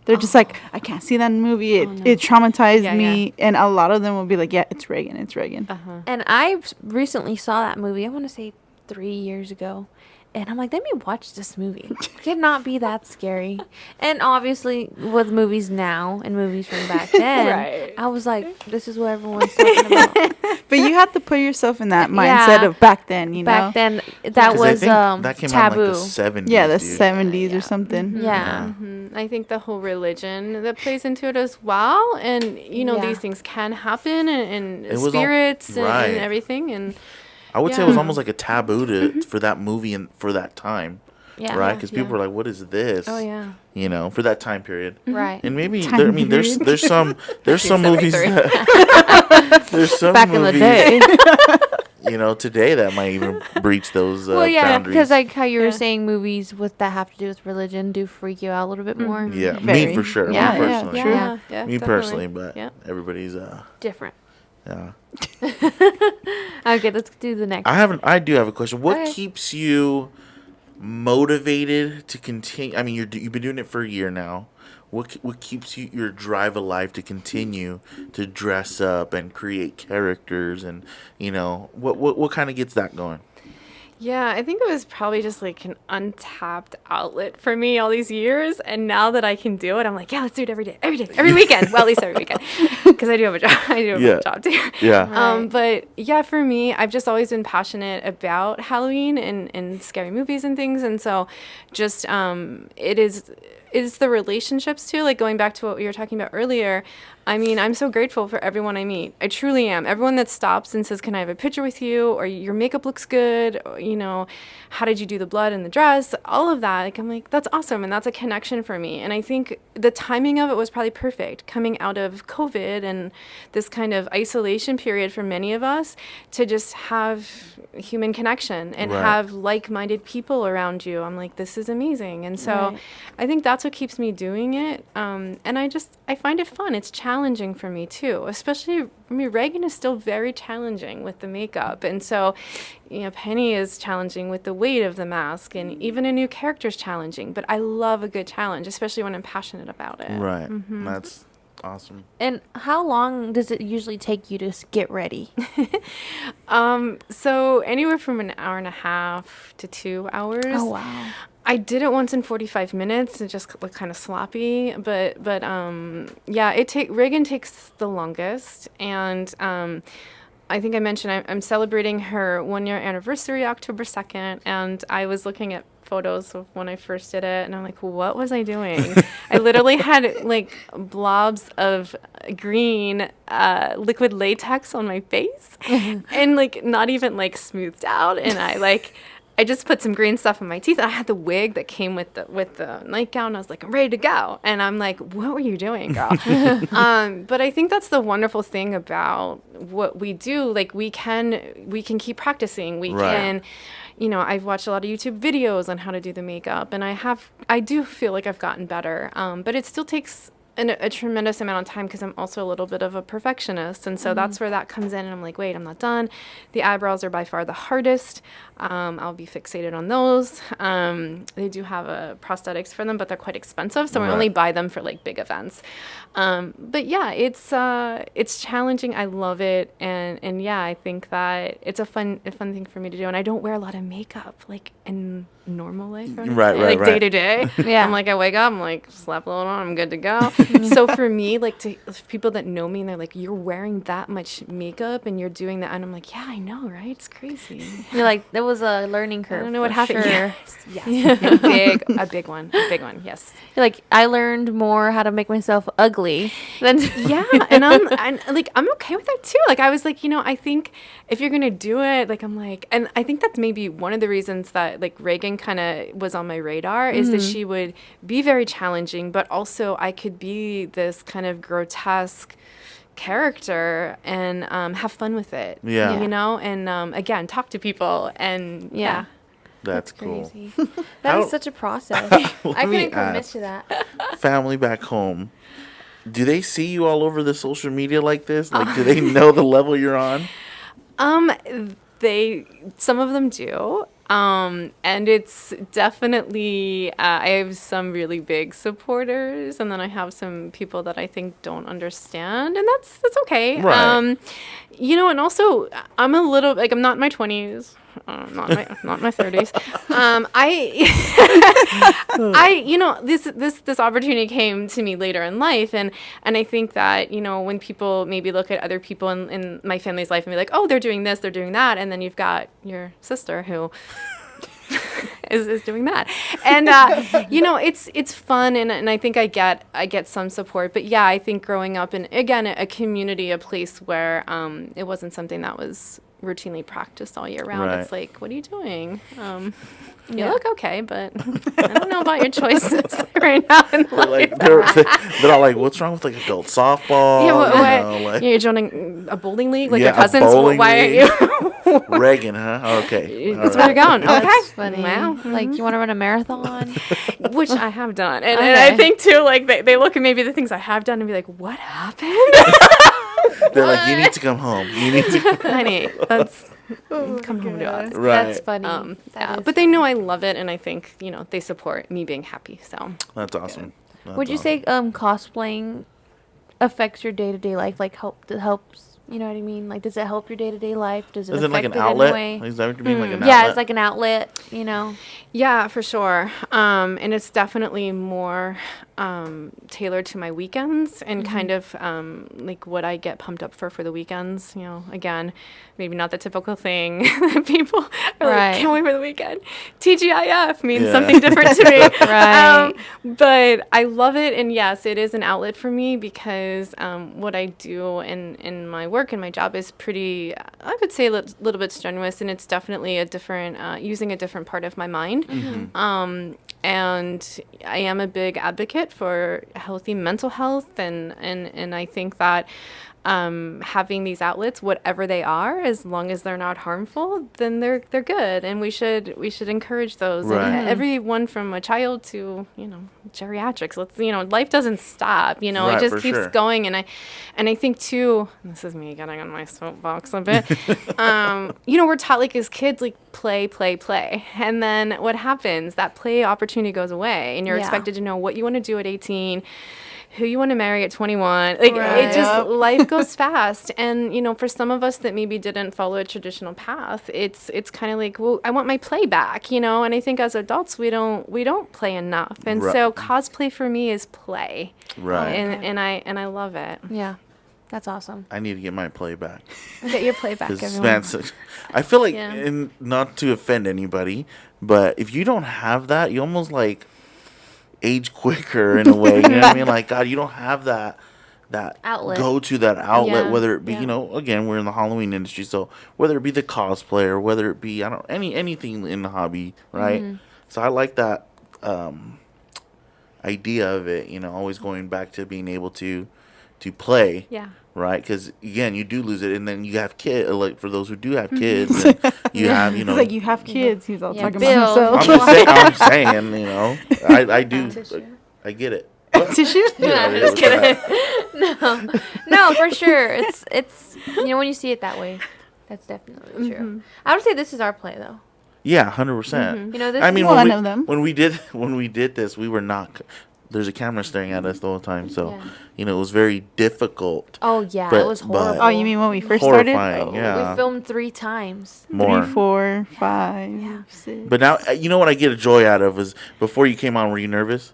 C: They're just like, I can't see that movie. It traumatized me, and a lot of them will be like, yeah, it's Reagan. It's Reagan.
B: And I recently saw that movie. I want to say 3 years ago, and I'm like, let me watch this movie. It cannot be that scary. And obviously with movies now and movies from back then,
D: right.
B: I was like, this is what everyone's talking about.
C: But you have to put yourself in that mindset of back then,
B: back then that was
A: that came
B: taboo.
A: out in like the 70s.
C: Yeah, the 70s or something.
B: Yeah.
D: I think the whole religion that plays into it as well, and these things can happen, and spirits and everything, and
A: I would say it was almost like a taboo for that movie and for that time.
B: Yeah.
A: Right? Because people were like, what is this?
D: Oh, yeah.
A: For that time period.
B: Right.
A: And maybe, there's some movies that, there's some
B: back
A: movies,
B: in the day.
A: Today that might even breach those
B: boundaries. Because like how you were
C: Yeah.
B: saying, movies that have to do with religion do freak you out a little bit more.
A: Yeah,
C: Very.
A: me for sure.
B: Yeah,
A: Me personally.
C: yeah, true.
D: Yeah,
A: Me
D: definitely.
A: personally, but
D: Yeah.
A: everybody's
B: Different.
A: yeah.
B: Okay, let's do the next.
A: I do have a question. What
B: Okay.
A: keeps you motivated to continue? I mean, you've been doing it for a year now. What keeps your drive alive to continue to dress up and create characters, and what kind of gets that going?
D: Yeah, I think it was probably just like an untapped outlet for me all these years. And now that I can do it, I'm like, yeah, let's do it every day, every weekend. Well, at least every weekend, because I do have a job. I do have a job too.
A: Yeah.
B: Right.
D: But yeah, for me, I've just always been passionate about Halloween and scary movies and things. And so just it's the relationships too, like going back to what we were talking about earlier. I mean, I'm so grateful for everyone I meet. I truly am. Everyone that stops and says, can I have a picture with you? Or your makeup looks good. Or, how did you do the blood and the dress? All of that. Like, I'm like, that's awesome. And that's a connection for me. And I think the timing of it was probably perfect, coming out of COVID and this kind of isolation period for many of us, to just have human connection and have like-minded people around you. I'm like, this is amazing. And so I think that's what keeps me doing it. And I find it fun. It's challenging for me too, especially, Reagan is still very challenging with the makeup. And so, Penny is challenging with the weight of the mask, and even a new character is challenging. But I love a good challenge, especially when I'm passionate about it.
A: Right. That's awesome.
B: And how long does it usually take you to get ready?
D: So anywhere from an hour and a half to 2 hours.
B: Oh, wow.
D: I did it once in 45 minutes. It just looked kind of sloppy, but yeah, Reagan takes the longest, and I think I mentioned I'm celebrating her 1-year anniversary October 2nd, and I was looking at photos of when I first did it, and I'm like, what was I doing? I literally had like blobs of green liquid latex on my face, and like not even like smoothed out, and I just put some green stuff in my teeth. I had the wig that came with the nightgown. I was like, I'm ready to go. And I'm like, what were you doing, girl? But I think that's the wonderful thing about what we do. Like, we can keep practicing. We can, I've watched a lot of YouTube videos on how to do the makeup, and I do feel like I've gotten better. But it still takes a tremendous amount of time because I'm also a little bit of a perfectionist. And so that's where that comes in. And I'm like, wait, I'm not done. The eyebrows are by far the hardest. I'll be fixated on those. They do have prosthetics for them, but they're quite expensive. So I only buy them for like big events. But yeah, it's challenging. I love it. And yeah, I think that it's a fun thing for me to do. And I don't wear a lot of makeup like in normal life. Like day to day. Yeah. I'm like, I wake up, I'm like, slap a little on, I'm good to go. So for me, like people that know me and they're like, you're wearing that much makeup and you're doing that. And I'm like, yeah, I know, right? It's crazy.
B: You're like, there was a learning curve.
D: I don't know what happened.
B: Sure.
D: Yes. a big one. Yes.
B: You're like, I learned more how to make myself ugly than
D: yeah. And I'm okay with that too. Like I was like, I think if you're gonna do it, like I'm like, and I think that's maybe one of the reasons that like Reagan kind of was on my radar is that she would be very challenging, but also I could be this kind of grotesque character and have fun with it. Yeah. And again, talk to people and yeah.
A: That's cool.
B: That is such a process. I couldn't commit to that.
A: Family back home, do they see you all over the social media like this? Like, do they know the level you're on?
D: Some of them do. And it's definitely, I have some really big supporters, and then I have some people that I think don't understand, and that's okay.
A: Right.
D: And also I'm a little, like, I'm not in my 20s. Not my 30s. This opportunity came to me later in life, and I think that when people maybe look at other people in my family's life and be like, oh, they're doing this, they're doing that, and then you've got your sister who is doing that, and it's fun, and I think I get some support, but yeah, I think growing up in again a community, a place where it wasn't something that was routinely practiced all year round. Right. It's like, what are you doing? You look okay, but I don't know about your choices right now in life.
A: They're all like, what's wrong with like adult softball?
D: Yeah, you're joining a bowling league, like your cousins. Why aren't you?
A: Reagan, huh? Okay,
D: that's where you're going. Okay,
B: that's funny. Wow. Like, you want to run a marathon?
D: Which I have done, and I think too, like they look at maybe the things I have done and be like, what happened?
A: They're like, you need to come home. You need to,
D: honey. Come home to us.
A: Right.
B: That's funny.
D: But they know I love it, and I think they support me being happy. So
A: that's awesome.
B: Would you say cosplaying affects your day-to-day life? Like helps. You know what I mean? Like, does it help your day-to-day life? Does it affect
A: like an
B: it
A: outlet?
B: in a way?
A: Is that what you mean, like an outlet?
B: Yeah, it's like an outlet.
D: Yeah, for sure. And it's definitely more tailored to my weekends and kind of like what I get pumped up for the weekends. Again, maybe not the typical thing that people are like, can't wait for the weekend. TGIF means something different to me.
B: Right.
D: But I love it. And yes, it is an outlet for me because what I do in my work and my job is pretty, I would say, a little bit strenuous. And it's definitely a different, using a different part of my mind. Mm-hmm. And I am a big advocate for healthy mental health, and I think that having these outlets, whatever they are, as long as they're not harmful, then they're good, and we should encourage those.
A: Right.
D: And everyone from a child to geriatrics. Life doesn't stop.
A: Right,
D: it just keeps going, and I think too. This is me getting on my soapbox a bit. We're taught like as kids like play, and then what happens? That play opportunity goes away, and you're expected to know what you want to do at 18. Who you want to marry at 21. Like, it just, life goes fast. And, for some of us that maybe didn't follow a traditional path, it's kind of like, well, I want my play back, and I think as adults, we don't play enough. And so cosplay for me is play.
A: Right.
D: And I love it.
B: Yeah. That's awesome.
A: I need to get my play back.
B: Get your play back, everyone.
A: Man, I feel like, and not to offend anybody, but if you don't have that, you almost like age quicker in a way. You know what I mean? Like, God, you don't have that
B: outlet.
A: Go to that outlet, whether it be, again, we're in the Halloween industry, so whether it be the cosplay or whether it be, anything in the hobby, right? Mm-hmm. So I like that idea of it, always going back to being able to play. Yeah. Right, because again, you do lose it, and then you have kids. Like for those who do have kids, you have,
C: He's like, you have kids. He's all talking
B: Bill.
C: about himself.
A: I'm saying, I do. I get it.
C: Tissue?
A: Yeah,
B: just kidding. No, for sure. It's when you see it that way, that's definitely true. I would say this is our play though.
A: Yeah, 100%.
B: This
A: I mean,
B: is
C: one of them.
A: when we did this, we were not. There's a camera staring at us the whole time, so it was very difficult.
B: Oh yeah,
A: but,
B: it was horrible.
C: Oh, you mean when we first
A: horrifying,
C: started?
A: yeah.
B: We filmed 3 times.
A: More.
C: 3, 4, 5, 6.
A: But now, you know what I get a joy out of is before you came on, were you nervous?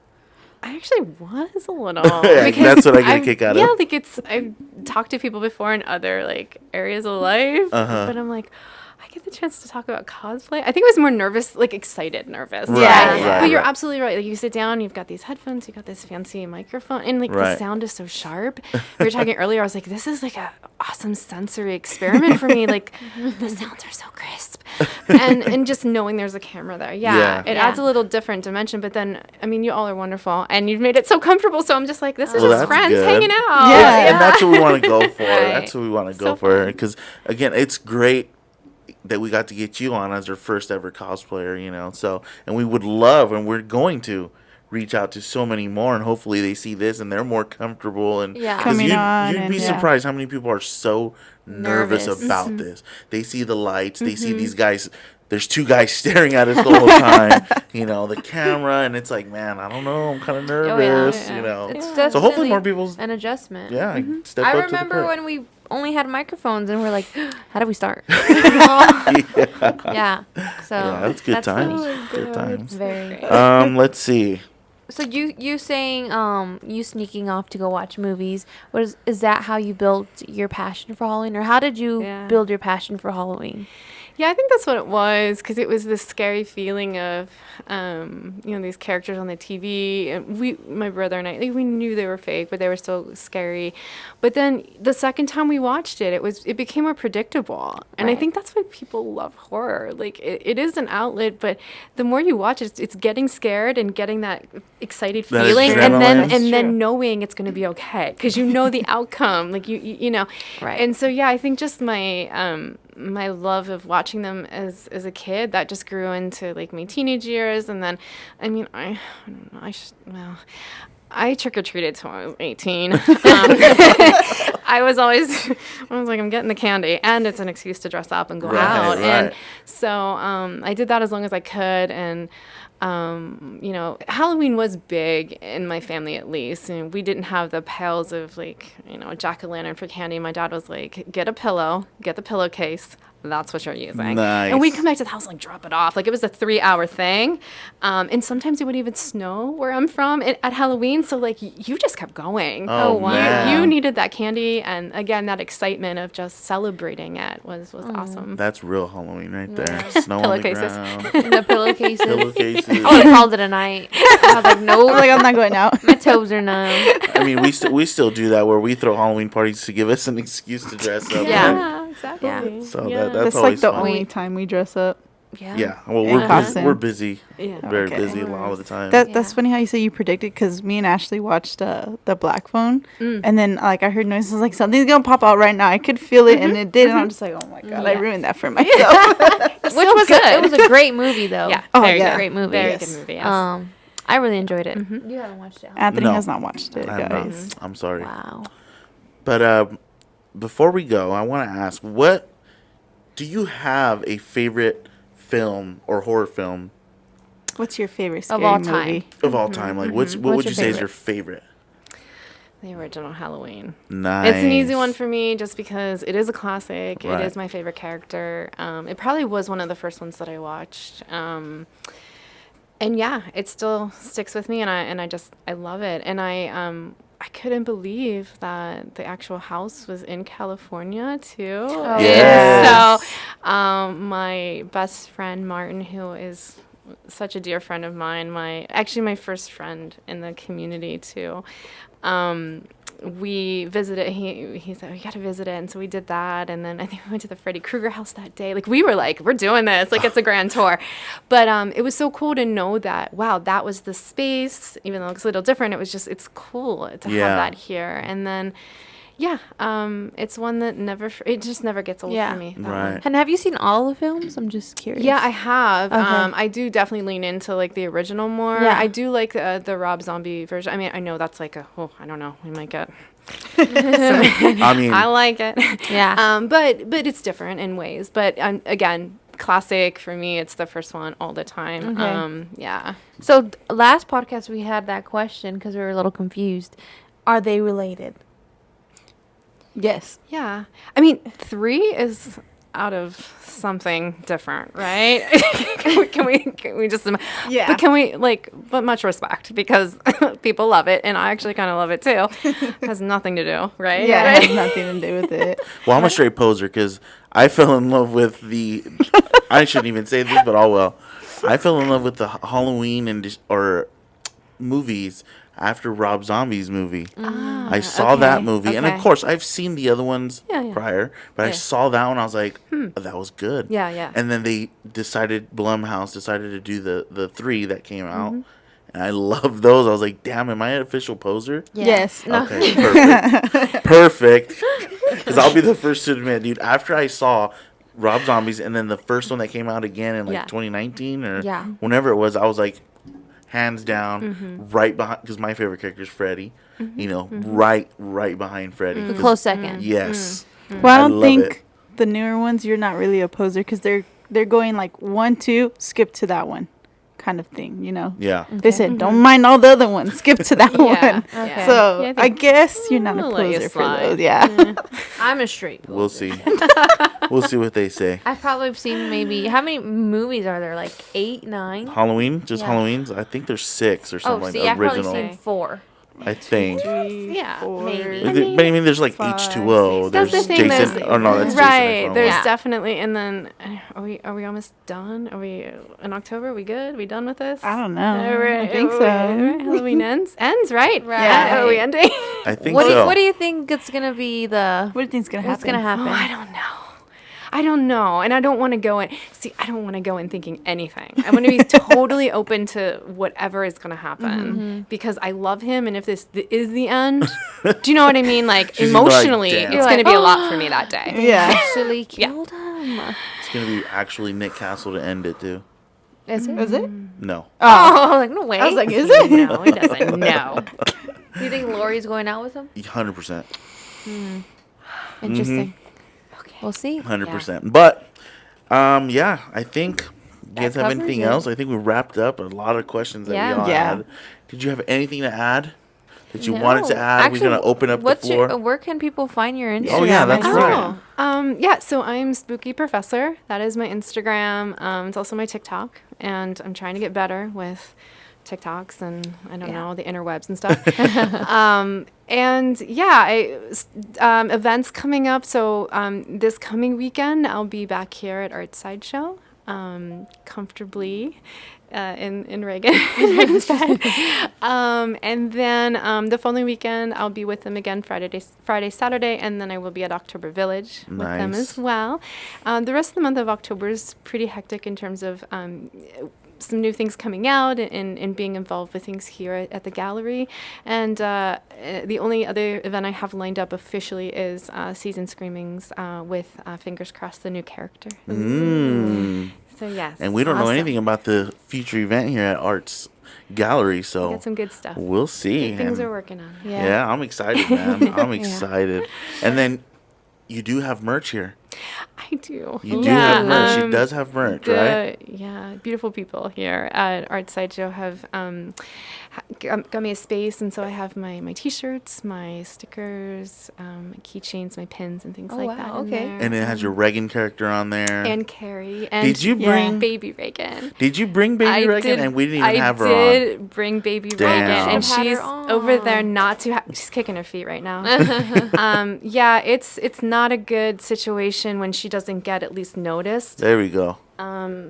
D: I actually was a little.
A: That's what I get a kick out of.
D: Yeah, like I've talked to people before in other like areas of life, but I'm like, I get the chance to talk about cosplay. I think I was more nervous, like excited nervous.
A: Right,
D: but you're absolutely right. Like you sit down, you've got these headphones, you've got this fancy microphone, and like the sound is so sharp. We were talking earlier. I was like, this is like a awesome sensory experiment for me. Like the sounds are so crisp, and just knowing there's a camera there, it adds a little different dimension. But then, I mean, you all are wonderful, and you've made it so comfortable. So I'm just like, this is just friends hanging out.
C: Yeah.
A: And that's what we want to go for.
D: Right.
A: That's what we want to go for. Because again, it's great that we got to get you on as our first ever cosplayer, so, and we would love, and we're going to reach out to so many more, and hopefully they see this and they're more comfortable, and
C: coming on,
A: you'd be surprised how many people are so nervous about this. They see the lights, they see these guys. There's 2 guys staring at us the whole time, the camera, and it's like, man, I don't know, I'm kind of nervous,
B: It's
A: so hopefully more people's
B: an adjustment.
A: Step
B: I
A: up
B: remember when we only had microphones and we're like, how do we start? So
A: that's good times. Good times.
B: Very.
A: Let's see.
B: So you saying you sneaking off to go watch movies, is that how you built your passion for Halloween, or how did you build your passion for Halloween?
D: Yeah, I think that's what it was, because it was this scary feeling of, these characters on the TV. And my brother and I, we knew they were fake, but they were still scary. But then the second time we watched it, it became more predictable. And I think that's why people love horror. Like, it is an outlet, but the more you watch it, it's getting scared and getting that excited feeling, and then knowing it's going to be okay, because you know the outcome. Like, you know. Right. And so, I think just my love of watching them as a kid, that just grew into like my teenage years. And then, I mean, I don't know, I trick-or-treated till I was 18. I was like, I'm getting the candy, and it's an excuse to dress up and go out. And so I did that as long as I could. And Halloween was big in my family, at least, and we didn't have the piles of like, jack-o'-lantern for candy. My dad was like, get a pillow, get the pillowcase. That's what you're using.
A: Nice.
D: And we'd come back to the house and like drop it off. Like, it was a 3-hour thing. And sometimes it would even snow where I'm from at Halloween. So like you just kept going.
A: Oh wow.
D: You needed that candy, and again that excitement of just celebrating it was awesome.
A: That's real Halloween right there. Snow on the ground.
B: The pillowcases.
A: Pillowcases.
B: I would have called it a night. I was like, no.
C: I'm not going out.
B: My toes are numb.
A: I mean, we still do that where we throw Halloween parties to give us an excuse to dress up.
D: Yeah, exactly.
B: Yeah.
A: So
C: that's
A: always
C: like the
A: fun.
C: only time we dress up.
B: Yeah.
A: Well, we're busy. Yeah. Very busy a lot of the time.
C: That's funny how you say you predicted, because me and Ashley watched the Black Phone, and then like I heard noises like something's gonna pop out right now. I could feel it, and it did, and I'm just like, oh my god, I ruined that for myself.
B: Which was good. It was a great movie though.
D: Yeah.
B: Great movie.
D: Very good movie. Yes.
B: I really enjoyed it. You haven't watched it, huh?
C: Anthony has not watched it,
A: I
C: guys.
A: not. I'm sorry.
B: Wow.
A: But before we go, I want to ask, do you have a favorite film or horror film
C: What's your favorite scary
B: of all time?
C: movie?
A: Of all time, like what would you say is your favorite?
D: The original Halloween.
A: Nice.
D: It's an easy one for me just because it is a classic.
A: Right.
D: It is my favorite character. It probably was one of the first ones that I watched. And yeah, it still sticks with me, and I love it. And I couldn't believe that the actual house was in California too.
B: Oh,
A: yes.
D: So my best friend Martin, who is such a dear friend of mine, my first friend in the community too. We visited. He said we got to visit it, and so we did that. And then I think we went to the Freddy Krueger house that day. Like, we were like, we're doing this. Like, it's a grand tour. But it was so cool to know that, wow, that was the space. Even though it looks a little different, it's cool to have that here. And then, Yeah, it's one that it just never gets old for me.
A: Right.
B: And have you seen all the films? I'm just curious.
D: Yeah, I have.
B: Okay.
D: I do definitely lean into like the original more.
B: Yeah.
D: I do like the Rob Zombie version. I mean, I know that's like I don't know. We might get. I
A: mean,
D: I like it.
B: Yeah.
D: But it's different in ways. But again, classic for me. It's the first one all the time.
B: Okay.
D: Yeah.
B: So last podcast we had that question because we were a little confused. Are they related?
C: Yes.
D: Yeah. I mean, 3 is out of something different, right? can we just
C: Yeah.
D: But but much respect because people love it and I actually kind of love it too. Has nothing to do, right?
C: Yeah,
D: Right?
C: it has nothing to do with it.
A: Well, I'm a straight poser because I fell in love with I shouldn't even say this, but I fell in love with the Halloween or movies after Rob Zombie's movie. I saw that movie, and of
D: okay.
A: course, I've seen the other ones
D: Yeah.
A: prior, but I saw that one. I was like, oh, that was good.
D: Yeah, yeah.
A: And then Blumhouse decided to do the 3 that came out, and I loved those. I was like, damn, am I an official poser?
B: Yeah.
C: Yes.
B: No.
A: Okay, perfect. Perfect. Because I'll be the first to admit, dude, after I saw Rob Zombies and then the first one that came out again in 2019 or whenever it was, I was like, hands down, right behind, because my favorite character is Freddy. Right behind Freddy.
B: A close second.
A: Yes.
C: Well, I don't
A: love
C: think
A: it.
C: the newer ones you're not really a poser because they're going like 1, 2, skip to that one, kind of thing.
A: Yeah.
C: They said don't mind all the other ones, skip to that one.
B: Okay.
C: So
D: Yeah,
C: I guess you're not a
D: I'll let you
C: poser for
D: slide.
C: those. Yeah.
B: I'm a straight.
A: We'll see. We'll see what they say.
B: I've probably seen maybe how many movies are there? Like 8, 9.
A: Halloween, just
B: Yeah.
A: Halloween's. I think there's 6 or
B: Oh,
A: something
B: see,
A: like
B: I've
A: that.
B: probably
A: Original.
B: seen 4.
A: I think.
D: Yeah,
B: maybe.
A: But I mean, there's like H2O.
D: That's
A: There's
D: the thing.
A: Jason. Oh no, that's
D: right.
A: Jason.
D: There's
B: Yeah.
D: definitely, and then are we almost done? Are we in October? Are we good? Are we done with this?
C: I don't know.
D: Are
C: I think
D: are
C: so.
D: Halloween ends, right?
B: Right.
C: Yeah.
D: Are we ending?
A: I think
B: What
A: so.
B: do you think it's gonna be the?
C: What do you think's gonna
B: What's
C: happen?
B: gonna happen?
D: Oh, I don't know, and I don't want to go in. See, I don't want to go in thinking anything. I want to be totally open to whatever is going to happen because I love him, and if this is the end, do you know what I mean? Like
A: She's gonna be like,
D: emotionally,
A: "Damn."
D: it's going to be a lot for me that day.
C: Yeah.
B: Actually killed him.
A: It's gonna be actually Nick Castle to end it too.
B: Is it?
C: Is it?
A: No.
B: Oh, I was like, no way.
C: I was like, is it?
D: No, he doesn't. No.
B: Do you think Lori's going out with him?
A: 100%.
B: Interesting. Okay. We'll see.
A: 100%. But yeah, I think. Do you guys
B: That
A: have
B: covers
A: anything
B: it.
A: else? I think we wrapped up a lot of questions that we all
C: Yeah.
A: had. Did you have anything to add that you
B: No.
A: wanted to add?
B: Actually,
A: We're gonna open up the floor.
B: Where can people find your Instagram?
A: Oh, yeah, that's
B: I
A: right.
B: think?
D: Yeah, so I'm Spooky Professor. That is my Instagram. It's also my TikTok, and I'm trying to get better with TikToks and I don't know, the interwebs and stuff. And yeah, events coming up. So this coming weekend, I'll be back here at Art Sideshow, comfortably. In Reagan. And then the following weekend, I'll be with them again Friday, Saturday, and then I will be at October Village with them
A: Nice.
D: as well. The rest of the month of October is pretty hectic in terms of some new things coming out and being involved with things here at the gallery. And the only other event I have lined up officially is Season Screamings with Fingers Crossed, the new character. So yes.
A: And we don't know
B: Awesome.
A: anything about the future event here at Arts Gallery, so
D: Got some good stuff.
A: we'll see.
D: Things
A: And
D: are working on.
A: yeah, I'm excited, man. I'm excited. And then you do have merch here.
D: I do.
A: You do have merch. She does have merch, right?
D: Yeah, beautiful people here at Art Sideshow have got me a space, and so I have my T-shirts, my stickers, my keychains, my pins, and things
B: Oh,
D: like
B: wow,
D: that. in
B: okay.
D: there.
A: And it has your Reagan character on there.
D: And Carrie. And
A: Did you bring
D: Baby Reagan?
A: Did you bring Baby Reagan? And we didn't even have her
D: I
A: on.
D: did bring Baby
A: Damn.
D: Reagan, and
B: Should have had
D: she's
B: her
D: over there
B: on.
D: not to. She's kicking her feet right now. Yeah, it's not a good situation when she doesn't get at least noticed.
A: There we go.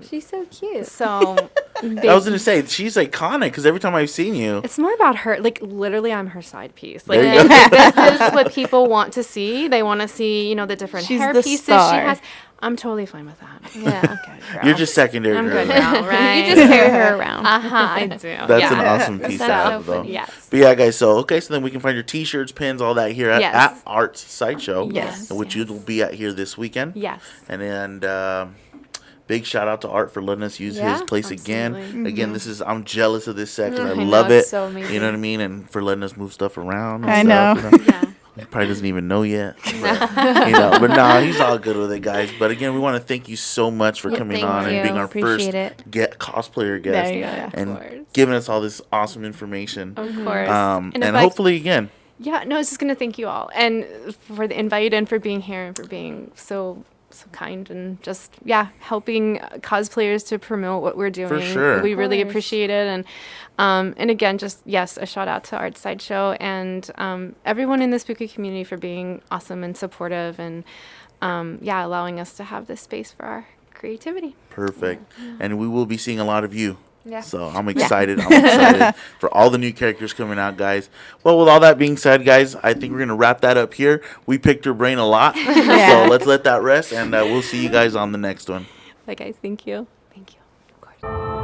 B: She's so cute.
D: So
A: I was gonna say she's iconic because every time I've seen you,
D: it's more about her. Like literally, I'm her side piece. Like
A: There you
D: this is what people want to see. They want to see, the different
C: She's
D: hair
C: the
D: pieces
C: star.
D: she has. I'm totally fine with that.
B: Yeah.
D: Okay,
A: You're just secondary.
D: I'm
A: girl,
D: good
A: right?
D: now, right?
B: You just carry her around.
D: I do.
A: That's an awesome piece to
B: That's
A: have,
B: so
A: though.
B: funny.
D: Yes.
A: But yeah, guys, so then we can find your t-shirts, pins, all that here
D: Yes.
A: at Arts Sideshow.
D: Yes.
A: Which
D: Yes.
A: you'll be at here this weekend.
D: Yes.
A: And then big shout out to Art for letting us use his place again.
D: Absolutely.
A: Again, I'm jealous of this set because I
B: I know,
A: love
B: it's
A: it.
B: so amazing.
A: You know what I mean? And for letting us move stuff around. And
C: I
A: stuff,
C: know.
D: Yeah.
A: He probably doesn't even know yet. But nah, he's all good with it, guys. But again, we want to thank you so much for coming
B: thank
A: on and
B: you.
A: being our
B: Appreciate
A: first
B: it.
A: cosplayer guest.
C: There you go, yeah.
A: And
D: Of course.
A: giving us all this awesome information.
D: Of course.
A: And
D: if I-
A: hopefully, again,
D: Yeah, no, I was just gonna thank you all and for the invite and for being here and for being so kind and just helping cosplayers to promote what we're doing.
A: For sure.
D: We really
B: course.
D: appreciate it and again just a shout out to Art Sideshow and everyone in the spooky community for being awesome and supportive and allowing us to have this space for our creativity.
A: perfect. And we will be seeing a lot of you.
B: Yeah.
A: So I'm excited. I'm excited for all the new characters coming out, guys. Well, with all that being said, guys, I think we're going to wrap that up here. We picked your brain a lot. So let's let that rest, and we'll see you guys on the next one.
D: Bye guys, thank you. Thank you. Of course.